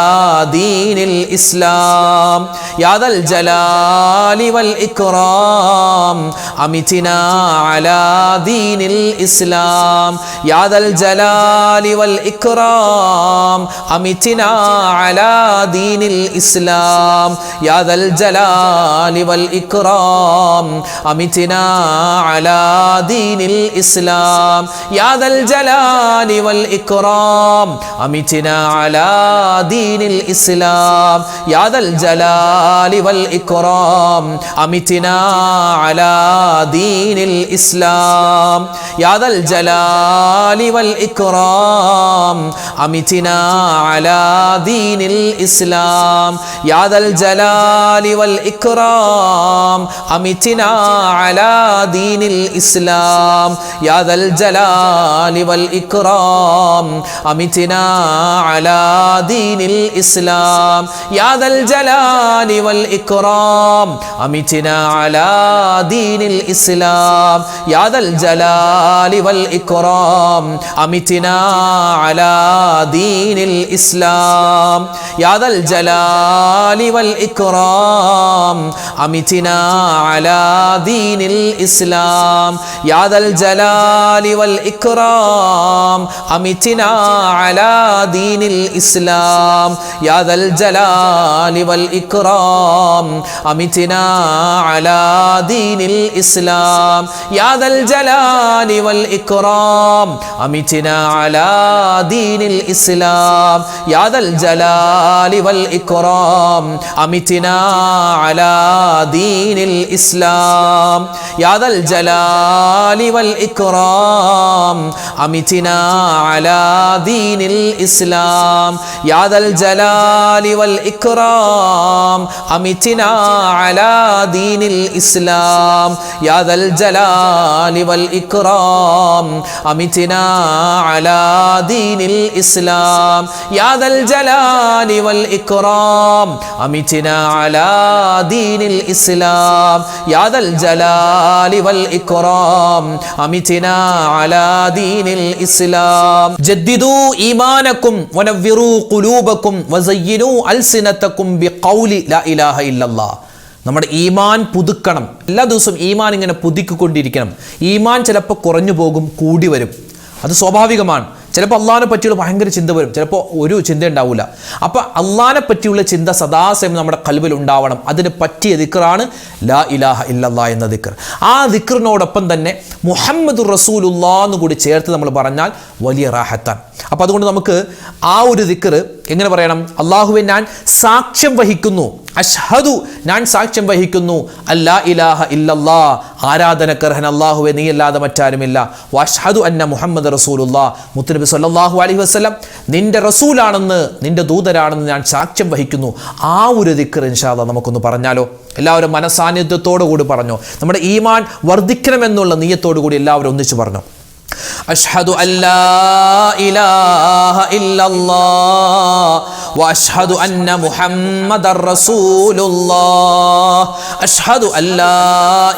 ദീനിൽ ഇസ്ലാം. യാ ദൽ ജലാലി വൽ ഇക്റാം അമിതിനാ على دين الإسلام يا ذا الجلال والإكرام أمتنا على دين الإسلام يا ذا الجلال والإكرام أمتنا على دين الإسلام يا ذا الجلال والإكرام أمتنا على دين الإسلام يا ذا الجلال والإكرام أمتنا على دين الإسلام يا ذا الجلال والإكرام أمتنا على دين الإسلام يا ذا الجلال والإكرام أمتنا على دين الإسلام يا ذا الجلال والإكرام أمتنا على دين الإسلام يا ذا الجلال والإكرام أمتنا على دين الإسلام يا ذا الجلال والإكرام أمتنا على دين الإسلام يا ذا الجلال والإكرام أمتنا على دين الإسلام يا ذا الجلال والإكرام أمتنا على دين الإسلام يا ذا الجلال والإكرام أمتنا على دين الإسلام يا ذا الجلال والإكرام أمتنا على دين الإسلام يا ذا الجلال والإكرام أمتنا على دين الإسلام يا ذا الجلال والإكرام أمتنا على دين الإسلام يا ذا الجلال والإكرام أمتنا على دين الإسلام يا ذا الجلال والإكرام أمتنا على دين الإسلام يا ذا الجلال والإكرام أمتنا على دين الإسلام يا ذا الجلال والإكرام أمتنا على دين الإسلام جددوا إيمانكم ونوروا قلوبكم وزينوا ألسنتكم بقول لا إله إلا الله നമ്മുടെ ഈമാൻ പുതുക്കണം. എല്ലാ ദിവസവും ഈമാൻ ഇങ്ങനെ പുതുക്കിക്കൊണ്ടിരിക്കണം. ഈമാൻ ചിലപ്പോൾ കുറഞ്ഞു പോകും, കൂടി വരും. അത് സ്വാഭാവികമാണ്. ചിലപ്പോൾ അള്ളാഹിനെ പറ്റിയുള്ള ഭയങ്കര ചിന്ത വരും, ചിലപ്പോൾ ഒരു ചിന്ത ഉണ്ടാവില്ല. അപ്പം അള്ളാഹിനെ പറ്റിയുള്ള ചിന്ത സദാസമയം നമ്മുടെ ഖൽബിൽ ഉണ്ടാവണം. അതിന് പറ്റിയ ദിക്റാണ് ലാ ഇലാഹ ഇല്ലല്ലാഹ് എന്ന ദിക്ർ. ആ ദിക്റിനോടൊപ്പം തന്നെ മുഹമ്മദുർ റസൂലുള്ളാഹ് എന്ന് കൂടി ചേർത്ത് നമ്മൾ പറഞ്ഞാൽ വലിയ റാഹത്താണ്. അപ്പം അതുകൊണ്ട് നമുക്ക് ആ ഒരു ദിക്ർ എങ്ങനെ പറയണം? അള്ളാഹുവെ ഞാൻ സാക്ഷ്യം വഹിക്കുന്നു, അഷ്ഹദു ഞാൻ സാക്ഷ്യം വഹിക്കുന്നു, അല്ലാ ഇലാഹ ഇല്ലല്ലാഹ് ആരാധനക്കർഹൻ അള്ളാഹുവെ നീ അല്ലാതെ മറ്റാരുമില്ല, വഅഷ്ഹദു അന്ന മുഹമ്മദ് റസൂലുള്ളാഹ് മുത്തുനബി സല്ലല്ലാഹു അലൈഹി വസല്ലം നിന്റെ റസൂലാണെന്ന് നിന്റെ ദൂതരാണെന്ന് ഞാൻ സാക്ഷ്യം വഹിക്കുന്നു. ആ ഒരു ദിക്ർ ഇൻഷാ അല്ലാഹ് നമുക്കൊന്ന് പറഞ്ഞാലോ? എല്ലാവരും മനസാന്നിധ്യത്തോടു കൂടി പറഞ്ഞോ. നമ്മുടെ ഈമാൻ വർദ്ധിക്കണമെന്നുള്ള നിയ്യത്തോടു കൂടി എല്ലാവരും ഒന്നിച്ച് പറഞ്ഞു. അഷ്ഹദു അല്ലാ ഇലാഹ ഇല്ലല്ലാഹ് വഅഷ്ഹദു അന്ന മുഹമ്മദർ റസൂലുള്ളാഹ് അഷ്ഹദു അല്ലാ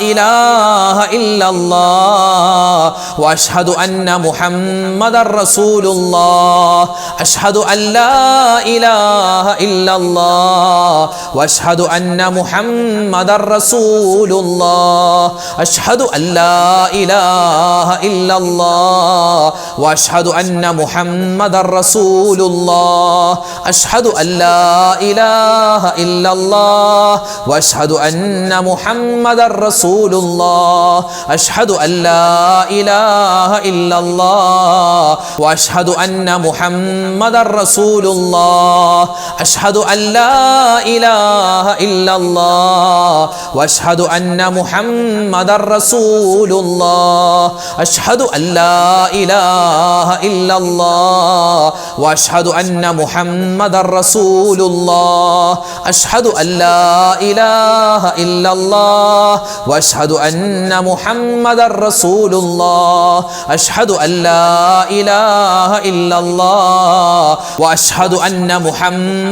ഇലാഹ ഇല്ലല്ലാഹ് വഅഷ്ഹദു അന്ന മുഹമ്മദർ റസൂലുള്ളാഹ് അഷ്ഹദു അല്ലാ ഇലാഹ ഇല്ലല്ലാഹ് വഅഷ്ഹദു അന്ന മുഹമ്മദർ റസൂലുള്ളാഹ് അഷ്ഹദു അല്ലാ ഇലാഹ ഇല്ലല്ലാഹ് واشهد ان محمد رسول الله اشهد ان لا اله الا الله واشهد ان محمد رسول الله اشهد ان لا اله الا الله واشهد ان محمد رسول الله اشهد ان لا اله الا الله واشهد ان محمد رسول الله اشهد ان لا اله الا الله واشهد ان محمد رسول الله اشهد ان لا اله الا الله واشهد ان محمد رسول الله اشهد ان لا اله الا الله واشهد ان محمد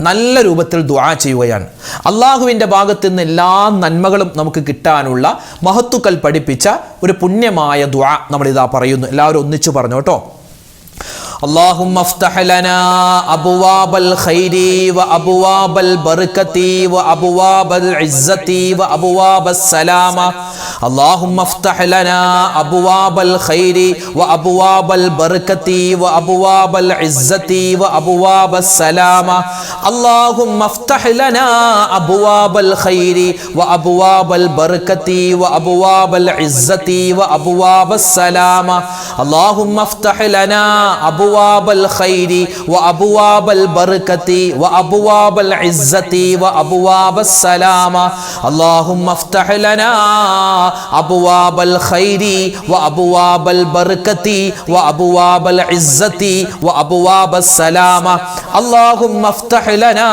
നല്ല രൂപത്തിൽ ദുആ ചെയ്യുകയാണ്. അള്ളാഹുവിൻ്റെ ഭാഗത്ത് നിന്ന് എല്ലാ നന്മകളും നമുക്ക് കിട്ടാനുള്ള മഹത്തുക്കൾ പഠിപ്പിച്ച ഒരു പുണ്യമായ ദുആ നമ്മളിതാ പറയുന്നു. എല്ലാവരും ഒന്നിച്ചു പറഞ്ഞു കേട്ടോ. اللهم افتح لنا أبواب الخير وأبواب البركة وأبواب العزة وأبواب السلامة. اللهم افتح لنا أبواب الخير وأبواب البركة وأبواب العزة وأبواب السلامة. اللهم افتح لنا أبواب الخير وأبواب البركة وأبواب العزة وأبواب السلامة. اللهم افتح لنا أبواب الخير وأبواب البركة وأبواب العزة وأبواب السلامة. اللهم افتح لنا أبواب الخير وأبواب البركة وأبواب العزة وأبواب السلامة. اللهم افتح لنا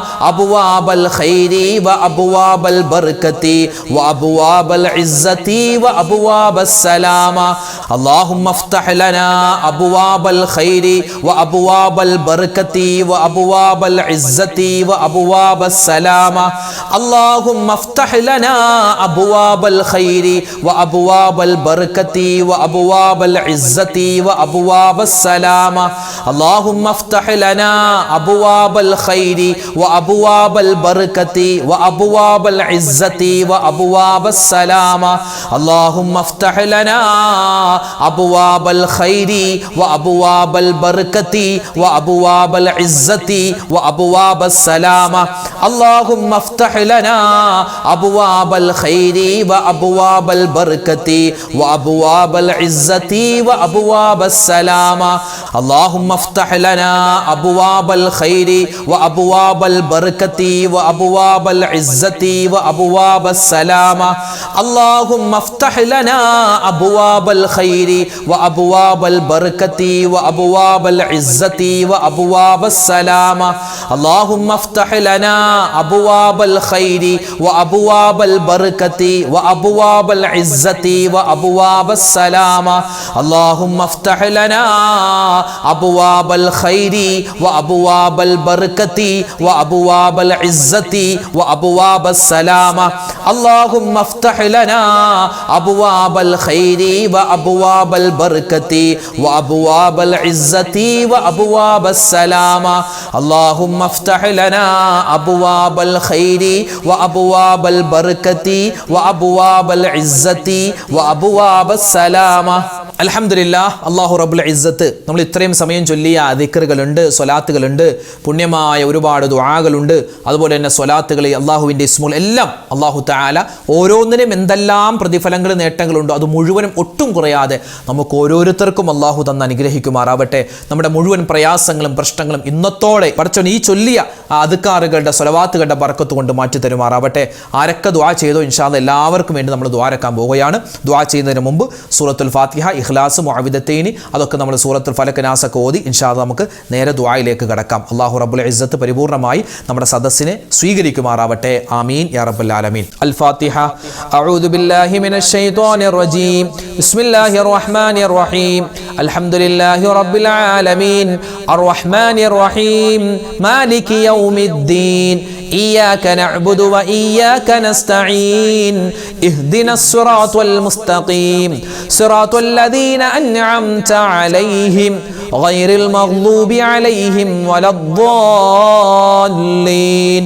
أبواب الخير وأبواب البركة وأبواب العزة وأبواب السلامة. اللهم افتح لنا أبواب الخير وأبواب البركة وأبواب العزة وأبواب السلامة. اللهم افتح لنا أبواب الخير وأبواب البركة وأبواب العزة وأبواب السلامة. اللهم افتح لنا أبواب الخير وأبواب البركة وأبواب العزة وأبواب السلامة. اللهم افتح لنا أبواب الخير وأبواب البركة وأبواب العزة وأبواب السلامة. اللهم افتح لنا أبواب الخير وأبواب البركة وأبواب العزة وأبواب السلامة. اللهم افتح لنا أبواب الخير وأبواب البركة وأبواب العزة وأبواب السلامة. اللهم افتح لنا أبواب الخير وأبواب البركة وأبواب العزة وأبواب السلامة. اللهم افتح لنا أبواب الخير وأبواب البركة وأبواب العزة وأبواب السلامة. اللهم افتح لنا أبواب الخير وأبواب البركة وأبواب العزة وأبواب السلامة. اللهم افتح لنا أبواب الخير وأبواب البركة وأبواب العزة وأبواب السلامة. اللهم افتح لنا أبواب الخير وأبواب البركة وأبواب العزة وأبواب السلامة. അൽഹംദുലില്ലാഹ്. അല്ലാഹു റബ്ബുൽ ഇസ്സത്ത് നമ്മൾ ഇത്രയും സമയം ചൊല്ലിയ ദിക്റുകളുണ്ട്, സ്വലാത്തുകളുണ്ട്, പുണ്യമായ ഒരുപാട് ദുആകളുണ്ട്. അതുപോലെ തന്നെ സ്വലാത്തുകൾ, അള്ളാഹുവിൻ്റെ ഇസ്മുൽ എല്ലാം അള്ളാഹു തആല ഓരോന്നിനും എന്തെല്ലാം പ്രതിഫലങ്ങൾ നേട്ടങ്ങളുണ്ടോ അത് മുഴുവനും ഒട്ടും കുറയാതെ നമുക്ക് ഓരോരുത്തർക്കും അള്ളാഹു തന്ന് അനുഗ്രഹിക്കുമാറാവട്ടെ. നമ്മുടെ മുഴുവൻ പ്രയാസങ്ങളും പ്രശ്നങ്ങളും ഇന്നത്തോടെ പടച്ചോൻ ഈ ചൊല്ലിയ അദ്കാറുകളുടെ സ്വലവാത്തുകളുടെ ബർക്കത്ത് കൊണ്ട് മാറ്റി തരുമാറാവട്ടെ. ആരൊക്കെ ദുആ ചെയ്തോ ഇൻഷാ അല്ലാഹ് എല്ലാവർക്കും വേണ്ടി നമ്മൾ ദുആരക്കാൻ പോവുകയാണ്. ദുആ ചെയ്യുന്നതിന് മുമ്പ് സൂറത്തുൽ ഫാത്തിഹ, ഇഖ്ലാസ്, മുഅവ്വിദത്തൈനി അതൊക്കെ നമ്മൾ സൂറത്തുൽ ഫലഖ്, നാസ് ഒക്കെ ഓതി ഇൻഷാ അല്ലാഹ് നമുക്ക് നേരെ ദുആയിലേക്ക് കടക്കാം. അല്ലാഹു റബ്ബുൽ ഇസ്സത്ത് പരിപൂർണമായി നമ്മുടെ സദസ്സിനെ സ്വീകരിക്കുമാറാവട്ടെ. ആമീൻ യാ റബ്ബൽ ആലമീൻ. അൽ ഫാത്തിഹ. അഊദു ബില്ലാഹി മിനശ് ശൈത്വാനിർ റജീം. ബിസ്മില്ലാഹിർ റഹ്മാനിർ റഹീം. അൽഹംദുലില്ലാഹി റബ്ബിൽ ആലമീൻ. അർറഹ്മാനിർ റഹീം. മാലികി യൗമിദ്ദീൻ. إياك نعبد وإياك نستعين. اهدنا الصراط المستقيم صراط الذين أنعمت عليهم غير المغضوب عليهم ولا الضالين.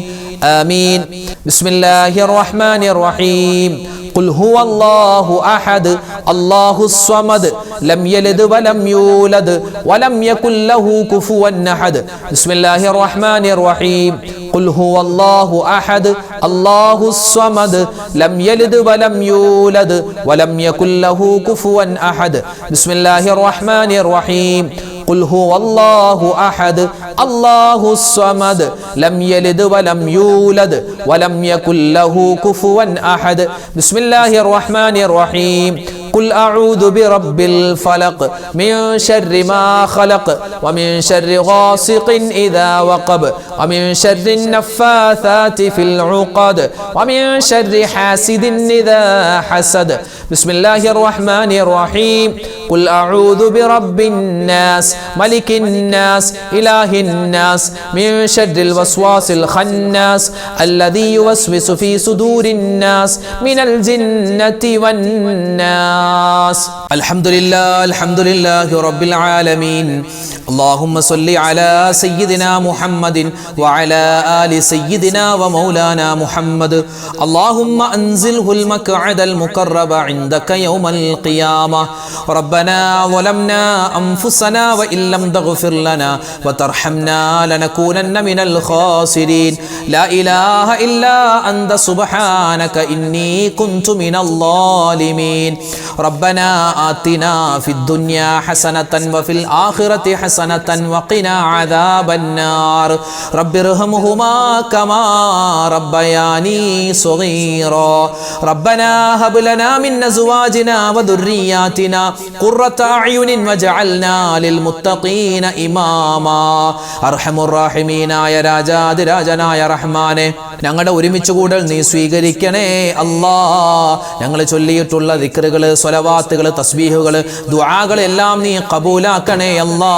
آمين. بسم الله الرحمن الرحيم. قل هو الله أحد الله الصمد لم يلد ولم يولد ولم يكن له كفوا أحد. بسم الله الرحمن الرحيم. قل هو الله أحد الله الصمد لم يلد ولم يولد ولم يكن له كفوا أحد. بسم الله الرحمن الرحيم. قل هو الله أحد الله الصمد لم يلد ولم يولد ولم يكن له كفوا أحد. بسم الله الرحمن الرحيم. قل أعوذ برب الفلق من شر ما خلق ومن شر غاسق إذا وقب ومن شر النفاثات في العقد ومن شر حاسد إذا حسد. بسم الله الرحمن الرحيم. ഖുൽ അഊദു ബിറബ്ബിന്നാസ് മലിക്കിന്നാസ് ഇലാഹിന്നാസ് മിൻ ശർരിൽ വസ്വാസിൽ ഖന്നാസ് അല്ലദീ യുവസ്വിസു ഫീ സുദൂരിന്നാസ് മിനൽ ജിന്നതി വന്നാസ്. അൽഹംദുലില്ലാഹി റബ്ബിൽ ആലമീൻ. اللهم صل على سيدنا محمد وعلى آل سيدنا ومولانا محمد. اللهم أنزله المقعد المقرب عندك يوم القيامة. ربنا ظلمنا أنفسنا وإن لم تغفر لنا وترحمنا لنكونن من الخاسرين. لا إله إلا أنت سبحانك إني كنت من الظالمين. ربنا آتنا في الدنيا حسنة وفي الآخرة حسنة وقنا عذاب النار. رب ارحمهما كما ربياني صغيرا. ربنا هب لنا من أزواجنا وذرياتنا قرة أعين واجعلنا للمتقين إماما. أرحم الراحمين يا രാജാതിരാജനായ റഹ്മാനെ, ഞങ്ങളുടെ ഒരുമിച്ച് കൂടൽ നീ സ്വീകരിക്കണേ അല്ലാ. ഞങ്ങൾ ചൊല്ലിയിട്ടുള്ള ദിക്റുകൾ, സ്വലവാത്തുകൾ, തസ്ബീഹുകൾ, ദുആകൾ എല്ലാം നീ കബൂലാക്കണേ അല്ലാ.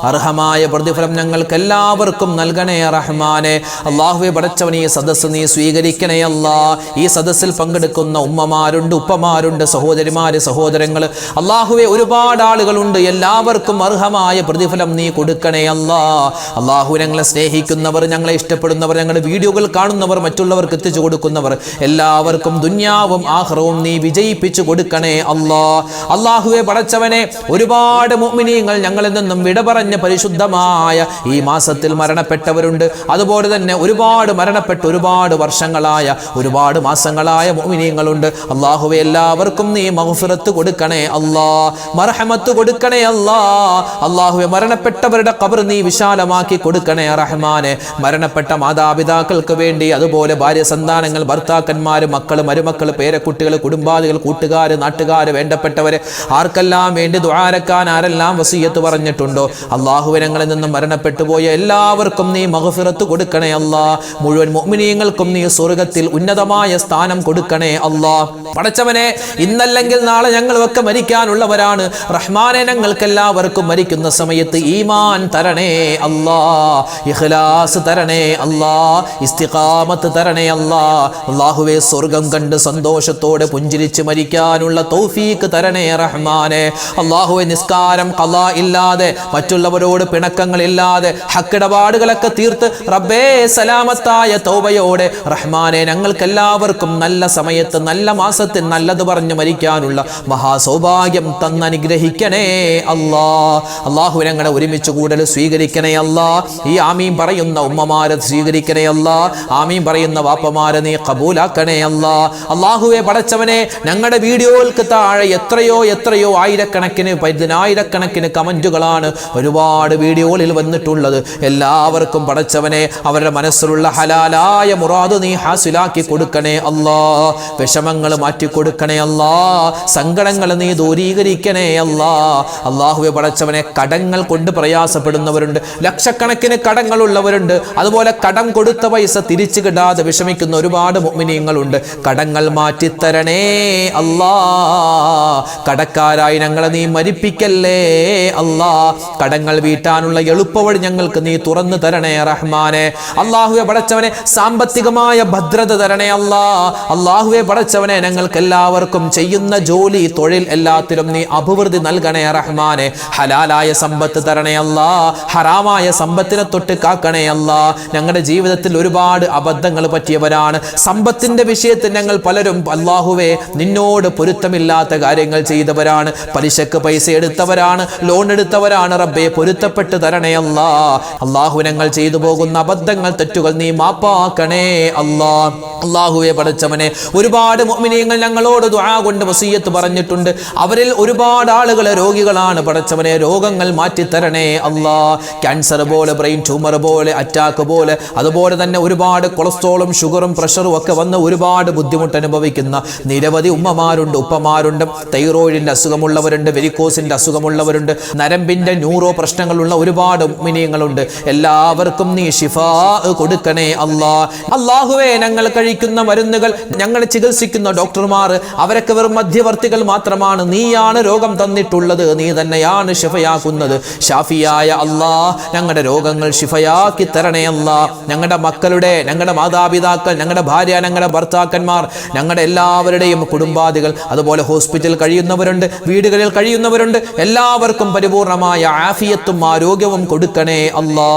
അർഹമായ പ്രതിഫലം ഞങ്ങൾക്ക് എല്ലാവർക്കും നൽകണേ റഹ്മാനെ. അല്ലാഹുവേ പടച്ചവനെ, ഈ സദസ്സ് നീ സ്വീകരിക്കണേ അല്ലാ. ഈ സദസ്സിൽ പങ്കെടുക്കുന്ന ഉമ്മമാരുണ്ട്, ഉപ്പമാരുണ്ട്, സഹോദരിമാര്, സഹോദരങ്ങൾ, അല്ലാഹുവേ ഒരുപാട് ആളുകളുണ്ട്. എല്ലാവർക്കും അർഹമായ പ്രതിഫലം നീ കൊടുക്കണേ അല്ലാ. അല്ലാഹു, ഞങ്ങളെ സ്നേഹിക്കുന്നവർ, ഞങ്ങളെ ഇഷ്ടപ്പെടുന്നവർ, ഞങ്ങളുടെ വീഡിയോകൾ കാണുന്നവർ, മറ്റുള്ളവർക്ക് എത്തിച്ചു കൊടുക്കുന്നവർ, എല്ലാവർക്കും ദുനിയാവും ആഖിറവും നീ വിജയിപ്പിച്ചു കൊടുക്കണേ അല്ലാ. അല്ലാഹുവേ പടച്ചവനെ, ഒരുപാട് മുഅ്മിനീങ്ങൾ ഞങ്ങളിൽ നിന്നും വിട പറഞ്ഞ പരിശുദ്ധമായ ഈ മാസത്തിൽ മരണപ്പെട്ടവരുണ്ട്. അതുപോലെ തന്നെ ഒരുപാട് മരണപ്പെട്ട് ഒരുപാട് വർഷങ്ങളായ, ഒരുപാട് മാസങ്ങളായ മുഅ്മിനീങ്ങളുണ്ട്. അല്ലാഹുവേ, എല്ലാവർക്കും നീ മഗ്ഫിറത്ത് കൊടുക്കണേ അല്ലാ, മർഹമത്ത് കൊടുക്കണേ അല്ലാ. അല്ലാഹുവേ, മരണപ്പെട്ടവരുടെ ഖബർ നീ വിശാലമാക്കി കൊടുക്കണേ റഹ്മാനെ. മരണപ്പെട്ട മാതാപിതാക്കൾക്ക് വേണ്ടി, അതുപോലെ ഭാര്യ, സന്താനങ്ങൾ, ഭർത്താക്കന്മാർ, മക്കൾ, മരുമക്കൾ, പേരക്കുട്ടികൾ, കുടുംബാദികൾ, കൂട്ടുകാർ, നാട്ടുകാർ, വേണ്ടപ്പെട്ടവരെ ആർക്കെല്ലാം വേണ്ടി ദുആരക്കാൻ ആരെല്ലാം വസിയത്ത് പറഞ്ഞിട്ടുണ്ടോ, അല്ലാഹുവേ, ഞങ്ങളിൽ നിന്നും മരണപ്പെട്ടു പോയ എല്ലാവർക്കും നീ മഗ്ഫിറത്ത് കൊടുക്കണേ അല്ലാ. മുഴുവൻ മുഅ്മിനീങ്ങൾക്കും നീ സ്വർഗ്ഗത്തിൽ ഉന്നതമായ സ്ഥാനം കൊടുക്കണേ അല്ലാ. പടച്ചവനെ, ഇന്നല്ലെങ്കിൽ നാളെ ഞങ്ങളൊക്കെ മരിക്കാനുള്ളവരാണ് റഹ്മാനെ. ഞങ്ങൾക്ക് എല്ലാവർക്കും മരിക്കുന്ന സമയത്ത് ഈമാൻ തരണേ അല്ലാ, ഇഖ്ലാസ് തരണേ അല്ലാ, ഇസ്തിഖാമത്ത് തരണേ അല്ലാ. അല്ലാഹുവേ, സ്വർഗ്ഗം കണ്ട് സന്തോഷത്തോടെ പുഞ്ചിരിച്ച് മരിക്കാനുള്ള തൗഫീഖ് തരണേ റഹ്മാനെ. അല്ലാഹുവേ, നിസ്കാരം ഖളാ ഇല്ലാതെ, മറ്റുള്ളവരോട് പിണക്കങ്ങളില്ലാതെ, ഹക്കിടപാടുകളൊക്കെ തീർത്ത് റബ്ബേ സലാമത്തായ തൗബയോടെ റഹ്മാനെ ഞങ്ങൾക്ക് എല്ലാവർക്കും നല്ല സമയത്ത്, നല്ല മാസത്തിൽ നല്ലത് പറഞ്ഞു മരിക്കാനുള്ള മഹാസൗഭാഗ്യം തന്നനുഗ്രഹിക്കണേ അല്ലാ. അല്ലാഹു, ഞങ്ങളെ ഒരുമിച്ച് കൂടൽ സ്വീകരിക്കണേ അല്ലാ. ഈ ആമീൻ പറയുന്ന ഉമ്മമാരെ സ്വീകരിക്കണേ അല്ലാ. ആമീൻ പറയുന്ന വാപ്പമാരെ നീ കബൂലാക്കണേ അല്ലാ. അല്ലാഹുവേ പടച്ചവനെ, ഞങ്ങളുടെ വീഡിയോകൾക്ക് താഴെ എത്രയോ ആയിരക്കണക്കിന്, പതിനായിരക്കണക്കിന് കമന്റുകളാണ് ഒരുപാട് വീഡിയോകളിൽ വന്നിട്ടുള്ളത്. എല്ലാവർക്കും പടച്ചവനെ അവരുടെ മനസ്സിലുള്ള ഹലാലായ മുറാദ് നീ ഹാസിലാക്കി കൊടുക്കണേ അല്ലാ. വിഷമങ്ങൾ മാറ്റിക്കൊടുക്കണേ അല്ലാ. സങ്കടങ്ങൾ നീ ദൂരീകരിക്കണേ അല്ലാ. അല്ലാഹുവേ പടച്ചവനെ, കടങ്ങൾ കൊണ്ട് പ്രയാസപ്പെടുന്നവരുണ്ട്, ലക്ഷക്കണക്കിന് കടങ്ങളുള്ളവരുണ്ട്. അതുപോലെ കടം കൊടുത്ത പൈസ തിരിച്ചു കിട്ടാതെ വിഷമിക്കുന്ന ഒരുപാട് മുഅ്മിനീങ്ങളുണ്ട്. കടങ്ങൾ മാറ്റിത്തരണേ അല്ലാ. കടക്കാരായി ഞങ്ങളെ നീ മരിപ്പിക്കല്ലേ അല്ലാ. കടങ്ങൾ വീട്ടാനുള്ള എളുപ്പവഴി ഞങ്ങൾക്ക് നീ തുറന്നു തരണേ റഹ്മാനെ. അല്ലാഹുവേ പടച്ചവനെ, സാമ്പത്തികമായ ഭദ്രത തരണേ അല്ലാ. അല്ലാഹുവേ പടച്ചവനെ, ഞങ്ങൾക്ക് എല്ലാവർക്കും ചെയ്യുന്ന ജോലി, തൊഴിൽ എല്ലാത്തിലും നീ അഭിവൃദ്ധി നൽകണേ റഹ്മാനെ. ഹലാലായ സമ്പത്ത് തരണേ അല്ലാ. ഹറാമായ സമ്പത്തിനെ തൊട്ട് കാക്കണേ അല്ലാ. ഞങ്ങളുടെ ജീവിതത്തിൽ ഒരുപാട് അബദ്ധങ്ങൾ പറ്റിയവരാണ്. സമ്പത്തിന്റെ വിഷയത്തിൽ ഞങ്ങൾ പലരും അല്ലാഹുവേ നിന്നോട് പൊരുത്തമില്ലാത്ത കാര്യങ്ങൾ ചെയ്തവരാണ്. പലിശക്ക് പൈസ എടുത്തവരാണ്, ലോൺ എടുത്തവരാണ്. റബ്ബേ, പൊരുത്തപ്പെട്ട് തരണേ അല്ലാ. അല്ലാഹു, ഞങ്ങൾ ചെയ്തു പോകുന്ന അബദ്ധങ്ങൾ, തെറ്റുകൾ നീ മാപ്പാക്കണേ അല്ലാ. അല്ലാഹുവേ പടച്ചവനെ, ഒരുപാട് മുഅ്മിനീങ്ങൾ ഞങ്ങളോട് ദുആ കൊണ്ട് വസിയത്ത് പറഞ്ഞിട്ടുണ്ട്. അവരിൽ ഒരുപാട് ആളുകൾ രോഗികളാണ്. പടച്ചവനെ, രോഗങ്ങൾ മാറ്റി തരണേ അല്ലാ. ക്യാൻസർ പോലെ, ബ്രെയിൻ ട്യൂമർ പോലെ, അറ്റാക്ക് പോലെ, അതുപോലെ തന്നെ ഒരുപാട് കൊളസ്ട്രോളും ഷുഗറും പ്രഷറും ഒക്കെ വന്ന് ഒരുപാട് ബുദ്ധിമുട്ട് അനുഭവിക്കുന്ന നിരവധി ഉമ്മമാരുണ്ട്, ഉപ്പമാരുണ്ട്. തൈറോയ്ഡ് തൈറോയിഡിൻ്റെ അസുഖമുള്ളവരുണ്ട്, വെരിക്കോസിൻ്റെ അസുഖമുള്ളവരുണ്ട്, നരമ്പിൻ്റെ ന്യൂറോ പ്രശ്നങ്ങളുള്ള ഒരുപാട് മുഅ്മിനീങ്ങളുണ്ട്. എല്ലാവർക്കും നീ ശിഫാ കൊടുക്കണേ അല്ലാ. അല്ലാഹുവേ, ഞങ്ങൾ കഴിക്കുന്ന മരുന്നുകൾ, ഞങ്ങൾ ചികിത്സിക്കുന്ന ഡോക്ടർമാർ, അവരൊക്കെ വെറും മധ്യവർത്തികൾ മാത്രമാണ്. നീയാണ് രോഗം തന്നിട്ടുള്ളത്, നീ തന്നെയാണ് ശിഫയാക്കുന്നത്. ഷാഫിയായ അല്ലാ, ഞങ്ങളുടെ രോഗങ്ങൾ ശിഫയാക്കി തരണേ അല്ലാ. ഞങ്ങളുടെ മക്കളുടെ, ഞങ്ങളുടെ മാതാപിതാക്കൾ, ഞങ്ങളുടെ ഭാര്യ, ഞങ്ങളുടെ ഭർത്താക്കന്മാർ, ഞങ്ങളുടെ എല്ലാവരുടെയും കുടുംബാദികൾ, അതുപോലെ ഹോസ്പിറ്റലിൽ കഴിയുന്നവരുണ്ട്, വീടുകളിൽ കഴിയുന്നവരുണ്ട്, എല്ലാവർക്കും പരിപൂർണമായ ആഫിയത്തും ആരോഗ്യവും കൊടുക്കണേ അല്ലാ.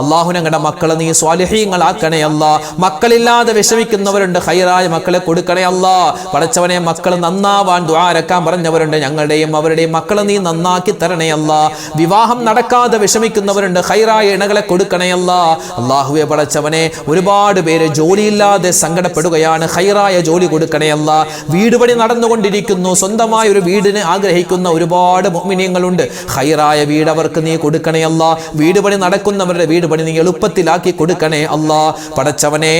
അല്ലാഹു, ഞങ്ങളുടെ മക്കളെ നീ സ്വാലിഹീങ്ങളാക്കണേ അല്ലാ. മക്കളില്ലാതെ വിഷമിക്കുന്നവരുണ്ട്, ഖൈറായ മക്കളെ കൊടുക്കണേ അല്ലാ. പടച്ചവനെ, മക്കൾ നന്നാവാൻ ദുആരക്കാൻ പറഞ്ഞവരുണ്ട്, ഞങ്ങളുടെയും അവരുടെയും മക്കളെ നീ നന്നാക്കി തരണേ അല്ലാ. വിവാഹം നടക്കാതെ വിഷമിക്കുന്നവരുണ്ട്, ഖൈറായ ഇണകളെ കൊടുക്കണേ അല്ലാ. അല്ലാഹുവേ പടച്ചവനെ, ഒരുപാട് പേര് ജോലിയില്ലാതെ സങ്കടപ്പെടുകയാണ്, ഖൈറായ ജോലി കൊടുക്കണേ അല്ലാ. വീട് പണി നടന്നുകൊണ്ടിരിക്കുന്നു, സ്വന്തമായ ഒരു വീടിന് ആഗ്രഹിക്കുന്ന ഒരുപാട് മുഅ്മിനീങ്ങളുണ്ട്, ഖൈറായ വീട് അവർക്ക് നീ കൊടുക്കണേ അല്ലാ. വീട് പണി നടക്കുന്നവരുടെ വീട് പണി നീ എളുപ്പത്തിലാക്കി കൊടുക്കണേ അല്ലാ. പടച്ചവനെ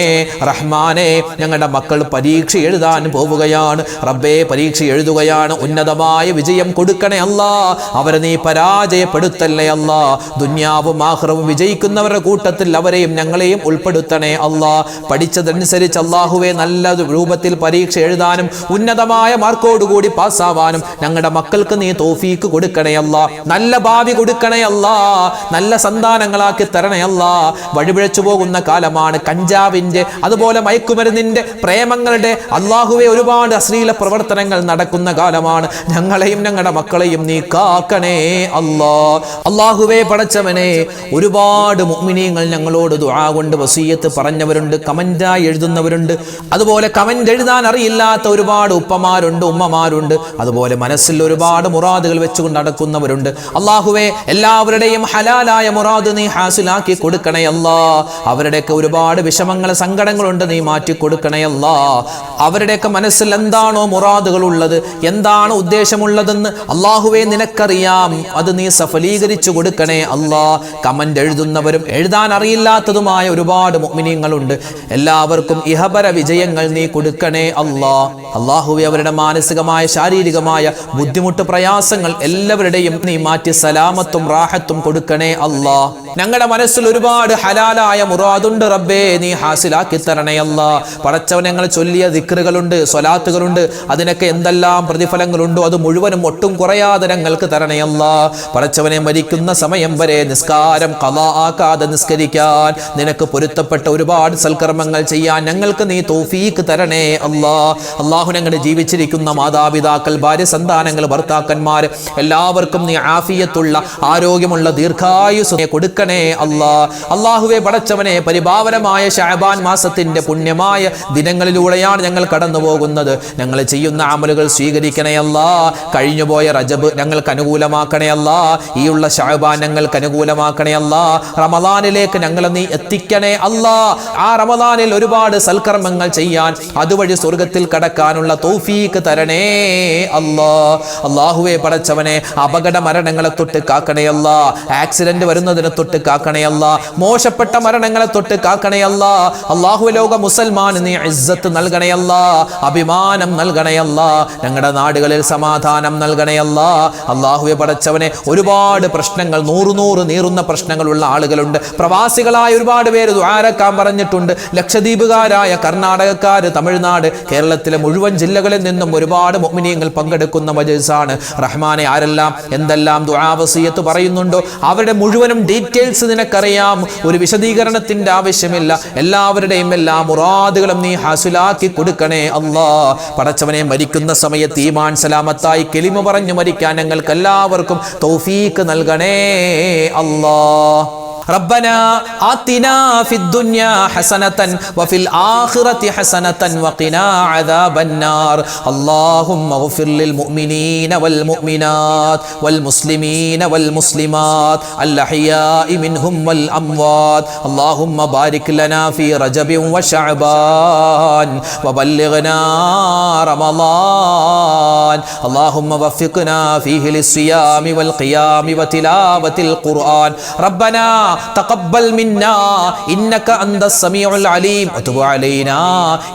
റഹ്മാനെ, ഞങ്ങളുടെ മക്കൾ പരീക്ഷ എഴുതാൻ പോവുകയാണ് റബ്ബേ, പരീക്ഷ എഴുതുകയാണ്, ഉന്നതമായ വിജയം കൊടുക്കണേ അല്ലാ. അവരെ നീ പരാജയപ്പെടുത്തല്ലേ അല്ലാ. ദുനിയാവും ആഖിറവും വിജയിക്കുന്നവരുടെ കൂട്ടത്തിൽ അവരെയും ഞങ്ങളെയും ഉൾപ്പെടുത്തണേ അല്ലാ. പഠിച്ചതനുസരിച്ച് അല്ലാഹുവേ നല്ല രൂപത്തിൽ പരീക്ഷ എഴുതാനും ഉന്നതമായ മാർക്കോടുകൂടി പാസ്സാവാനും ഞങ്ങളുടെ മക്കൾക്ക് നീ തൗഫീക്ക് കൊടുക്കണേ അല്ലാ. നല്ല ഭാവി കൊടുക്കണേ അല്ലാ. നല്ല സന്താനങ്ങളാക്കി തരണേ അല്ലാ. വഴിപിഴച്ചു പോകുന്ന കാലമാണ്, കഞ്ചാവിന്റെ അതുപോലെ മയക്കുമരുന്നിന്റെ പ്രേമങ്ങളുടെ അല്ലാഹുവേ ഒരുപാട് അശ്ലീല പ്രവർത്തനങ്ങൾ നടക്കുന്ന കാലമാണ്. ഞങ്ങളെയും ഞങ്ങളുടെ മക്കളെയും നീ കാക്കണേ അല്ലാ. അല്ലാഹുവേ പടച്ചവനെ, ഒരുപാട് മുഅ്മിനീങ്ങൾ ഞങ്ങളോട് ദുആ കൊണ്ട് വസിയത്ത് പറഞ്ഞവരുണ്ട്, കമന്റായി എഴുതുന്നവരുണ്ട്, അതുപോലെ കമന്റ് എഴുതാൻ അറിയില്ലാത്ത ഒരുപാട് ഉപ്പമാരുണ്ട്, ഉമ്മമാരുണ്ട്, അതുപോലെ മനസ്സിൽ ഒരുപാട് മുറാദുകൾ വെച്ചുകൊണ്ട് നടക്കുന്നവരുണ്ട്. അല്ലാഹുവേ, എല്ലാവരുടെയും ഹലാലായ മുറാദ് നീ ഹാസിലാക്കി കൊടുക്കണേ അല്ലാ. അവരുടെയൊക്കെ ഒരുപാട് വിഷമങ്ങൾ, സങ്കടങ്ങളുണ്ട്, നീ മാറ്റി കൊടുക്കണേ അല്ലാ. അവരുടെയൊക്കെ മനസ്സിൽ എന്താണോ മുറാദുകൾ ഉള്ളത്, എന്താണ് ഉദ്ദേശമുള്ളതെന്ന് അല്ലാഹുവേ നിനക്കറിയാം. അത് നീ സഫലീകരിച്ചു കൊടുക്കണേ അല്ലാ. കമന്റ് എഴുതുന്നവരും എഴുതാൻ അറിയില്ലാത്തതുമായ ഒരുപാട് മുഅ്മിനീങ്ങളുണ്ട്. എല്ലാവർക്കും ഇഹപര വിജയങ്ങൾ നീ കൊടുക്കണേ അല്ലാ. അല്ലാഹുവേ, അവരുടെ മാനസികമായ ശാരീരികമായ ബുദ്ധിമുട്ട്, പ്രയാസങ്ങൾ എല്ലാവരുടെയും നീ മാറ്റി സലാമത്തും റാഹത്തും കൊടുക്കണേ അല്ലാ. ഞങ്ങളുടെ മനസ്സിൽ ഒരുപാട് ഹലാലായ മുറാദുണ്ട് റബ്ബേ, നീ ഹാസിലാക്കി തരണേ അല്ലാ. പടച്ചവൻ, ഞങ്ങൾ ചൊല്ലിയ ദിക്റുകളുണ്ട്, സ്വലാത്തുകളുണ്ട്, അതിനൊക്കെ എന്തെല്ലാം പ്രതിഫലങ്ങളുണ്ടോ അത് മുഴുവനും ഒട്ടും കുറയാതെ ഞങ്ങൾക്ക് തരണേ അല്ലാ. പടച്ചവനെ, മരിക്കുന്ന സമയം വരെ നിസ്കാരം ഖളാ ആക്കാതെ നിസ്കരിക്കാൻ, നിനക്ക് പൊരുത്തപ്പെട്ട ഒരുപാട് സൽക്കർമ്മങ്ങൾ ചെയ്യാൻ ഞങ്ങൾക്ക് നീ തൗഫീക്ക് തരണേ അല്ലാ. അല്ലാഹു, ഞങ്ങളുടെ ജീവിച്ചിരിക്കുന്ന മാതാപിതാക്കൾ, ഭാര്യ, സന്താനങ്ങൾ, ഭർത്താക്കന്മാർ, എല്ലാവർക്കും നീ ആഫിയത്തുള്ള ആരോഗ്യമുള്ള ദീർഘായുസ്സ് കൊടുക്കണേ അല്ലാ. അല്ലാഹുവേ പടച്ചവനെ, പരിപാവനമായ ശഅബാൻ മാസത്തിന്റെ പുണ്യമായ ദിനങ്ങളിലൂടെയാണ് ഞങ്ങൾ കടന്നു പോകുന്നത്. ഞങ്ങൾ ചെയ്യുന്ന അമലുകൾ സ്വീകരിക്കണേ അല്ലാ. കഴിഞ്ഞുപോയ റജബ് ഞങ്ങൾക്ക് അനുകൂലമാക്കണേ അല്ലാ. ഈ ഉള്ള ശഅബാൻ ഞങ്ങൾക്ക് അനുകൂലമാക്കണേ അല്ലാ. റമളാനിലേക്ക് ഞങ്ങളെ നീ എത്തിക്കണേ അല്ലാ. ആ റമളാനിൽ ഒരുപാട് സൽക്കർമ്മങ്ങൾ ചെയ്യാൻ, അതുവഴി സ്വർഗത്തിൽ കടക്കാനുള്ള തൗഫീക്ക് തരണേ അല്ലാ. അല്ലാഹുവേ പടച്ചവനെ, അപകട മരണങ്ങളെ തൊട്ട് കാക്കണേ അല്ലാ. ആക്സിഡന്റ് വരുന്നതിനെ തൊട്ട് കാക്കണേ അല്ലാ. മോശപ്പെട്ട മരണങ്ങളെ തൊട്ട് കാക്കണേ അല്ലാ. അല്ലാഹു, ലോക മുസൽമാന് നീ ഇസ്സത്ത് നൽകണേ അല്ലാ, അഭിമാനം നൽകണേ അല്ലാ. ഞങ്ങളുടെ നാടുകളിൽ സമാധാനം നൽകണേ അല്ലാ. അല്ലാഹുവേ പടച്ചവനെ, ഒരുപാട് പ്രശ്നങ്ങൾ, നൂറ് നീറുന്ന പ്രശ്നങ്ങളുള്ള ആളുകളുണ്ട്. പ്രവാസികളായ ഒരുപാട് പേര് ദുആരക്കാൻ പറഞ്ഞിട്ടുണ്ട്. ലക്ഷദ്വീപുകാരായ കർണാടകക്കാര്, തമിഴ്നാട്, കേരളത്തിലെ മുഴുവൻ ജില്ലകളിൽ നിന്നും ഒരുപാട് മുഅ്മിനീങ്ങൾ പങ്കെടുക്കുന്ന മജ്‌ലിസാണ്. റഹ്മാനെ, ആരെല്ലാം എന്തെല്ലാം ദുആ വസിയത്ത് പറയുന്നുണ്ടോ അവരുടെ മുഴുവനും ഡീറ്റെയിൽസ് നിനക്കറിയാം. ഒരു വിശദീകരണത്തിന്റെ ആവശ്യമില്ല. എല്ലാവരുടെയും എല്ലാ മുറാദുകളും നീ ഹാസിലാക്കി കൊടുക്കണേ അല്ലാ. പടച്ചവനെ, മരിക്കുന്ന സമയത്ത് ഈമാൻ സലാമത്തായി കലിമ പറഞ്ഞു മരിക്കാൻ ഞങ്ങൾക്ക് എല്ലാവർക്കും തൗഫീക്ക് നൽകണേ അല്ലാ. ربنا آتنا في الدنيا حسنة وفي الآخرة حسنة وقنا عذاب النار. اللهم اغفر للمؤمنين والمؤمنات والمسلمين والمسلمات الأحياء منهم والأموات. اللهم بارك لنا في رجب وشعبان وبلغنا رمضان. اللهم وفقنا فيه للصيام والقيام وتلاوة القرآن. ربنا തഖബ്ബൽ മിന്നാ ഇന്നക അന്തസ് സമീഉൽ അലീം വതുബ് അലൈനാ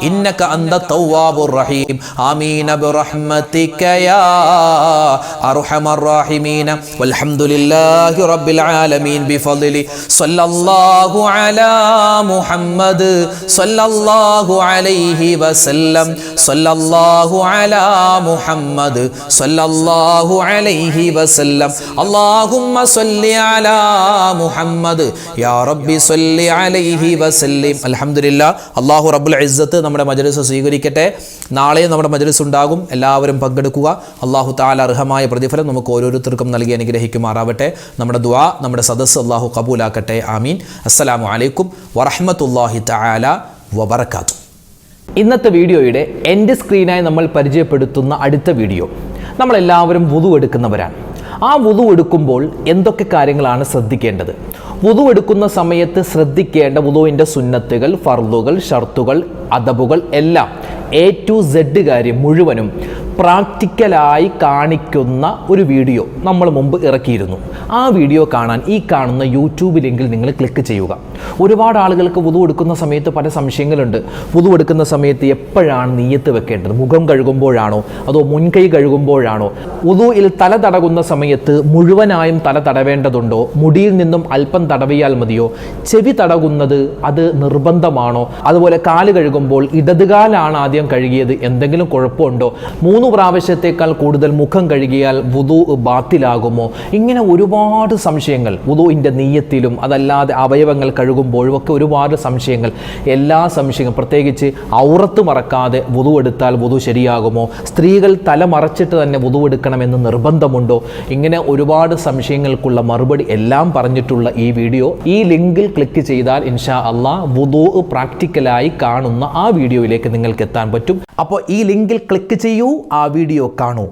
ഇന്നക അന്തത് തവ്വാബുർ റഹീം ആമീൻ ബിറഹ്മതിക യാ അർഹമർ റഹീമീൻ വൽഹംദുലില്ലാഹി റബ്ബിൽ ആലമീൻ ബിഫദ്ലി സല്ലല്ലാഹു അലാ മുഹമ്മദ് സല്ലല്ലാഹു അലൈഹി വസല്ലം സല്ലല്ലാഹു അലാ മുഹമ്മദ് സല്ലല്ലാഹു അലൈഹി വസല്ലം അല്ലാഹുമ്മ സ്വല്ലി അലാ മുഹമ്മദ് യാ റബ്ബി സ്വല്ലി അലൈഹി വസല്ലം. അൽഹംദുലില്ലാഹ്. അല്ലാഹു റബ്ബുൽ ഇസ്സത്ത് നമ്മുടെ മജ്‌ലിസ് സ്വീകരിക്കട്ടെ. നാളെ നമ്മുടെ മജ്‌ലിസ് ഉണ്ടാകും. എല്ലാവരും പങ്കെടുക്കുക. അല്ലാഹു തആല അർഹമായ പ്രതിഫലം നമുക്ക് ഓരോരുത്തർക്കും നൽകി അനുഗ്രഹിക്കുമാറാവട്ടെ. നമ്മുടെ ദുആ, നമ്മുടെ സദസ്സ് അല്ലാഹു ഖബൂലാക്കട്ടെ. ആമീൻ. അസ്സലാമു അലൈക്കും വറഹ്മത്തുള്ളാഹി തആല വബറകാതുഹു. ഇന്നത്തെ വീഡിയോയുടെ എൻ്റെ സ്ക്രീനായി നമ്മൾ പരിചയപ്പെടുത്തുന്ന അടുത്ത വീഡിയോ, നമ്മളെല്ലാവരും വുദു എടുക്കുന്നവരാണ്. ആ വുദു എടുക്കുമ്പോൾ എന്തൊക്കെ കാര്യങ്ങളാണ് ശ്രദ്ധിക്കേണ്ടത്? വുദു എടുക്കുന്ന സമയത്ത് ശ്രദ്ധിക്കേണ്ട വുദുവിൻ്റെ സുന്നത്തുകൾ, ഫർളുകൾ, ഷർത്തുകൾ, അദബുകൾ എല്ലാം A to Z കാര്യം മുഴുവനും പ്രാക്ടിക്കലായി കാണിക്കുന്ന ഒരു വീഡിയോ നമ്മൾ മുമ്പ് ഇറക്കിയിരുന്നു. ആ വീഡിയോ കാണാൻ ഈ കാണുന്ന യൂട്യൂബ് ലിങ്കിൽ നിങ്ങൾ ക്ലിക്ക് ചെയ്യുക. ഒരുപാട് ആളുകൾക്ക് വുദു എടുക്കുന്ന സമയത്ത് പല സംശയങ്ങളുണ്ട്. വുദു എടുക്കുന്ന സമയത്ത് എപ്പോഴാണ് നിയ്യത്ത് വെക്കേണ്ടത്? മുഖം കഴുകുമ്പോഴാണോ അതോ മുൻകൈ കഴുകുമ്പോഴാണോ? വുദുയിൽ തല തടകുന്ന സമയത്ത് മുഴുവനായും തല തടവേണ്ടതുണ്ടോ? മുടിയിൽ നിന്നും അല്പം തടവിയാൽ മതിയോ? ചെവി തടകുന്നത് അത് നിർബന്ധമാണോ? അതുപോലെ കാല് കഴുകുമ്പോൾ ഇടതുകാലാണ് ആദ്യം കഴുകിയത്, എന്തെങ്കിലും കുഴപ്പമുണ്ടോ? 3 പ്രാവശ്യത്തേക്കാൾ കൂടുതൽ മുഖം കഴുകിയാൽ വുദു ബാത്തിലാകുമോ? ഇങ്ങനെ ഒരുപാട് സംശയങ്ങൾ വുദുവിൻ്റെ നിയ്യത്തിലും അതല്ലാതെ അവയവങ്ങൾ കഴുകുമ്പോഴും ഒക്കെ ഒരുപാട് സംശയങ്ങൾ. എല്ലാ സംശയങ്ങളും, പ്രത്യേകിച്ച് ഔറത്ത് മറക്കാതെ വുദു എടുത്താൽ വുദു ശരിയാകുമോ? സ്ത്രീകൾ തല മറച്ചിട്ട് തന്നെ വുദു എടുക്കണമെന്ന് നിർബന്ധമുണ്ടോ? ഇങ്ങനെ ഒരുപാട് സംശയങ്ങൾക്കുള്ള മറുപടി എല്ലാം പറഞ്ഞിട്ടുള്ള ഈ വീഡിയോ ഈ ലിങ്കിൽ ക്ലിക്ക് ചെയ്താൽ ഇൻഷാ അല്ലാഹ് വുദു പ്രാക്ടിക്കലായി കാണുന്ന ആ വീഡിയോയിലേക്ക് നിങ്ങൾക്ക് എത്താൻ പറ്റും. അപ്പോൾ ഈ ലിങ്കിൽ ക്ലിക്ക് ചെയ്യൂ, ആ വീഡിയോ കാണൂ.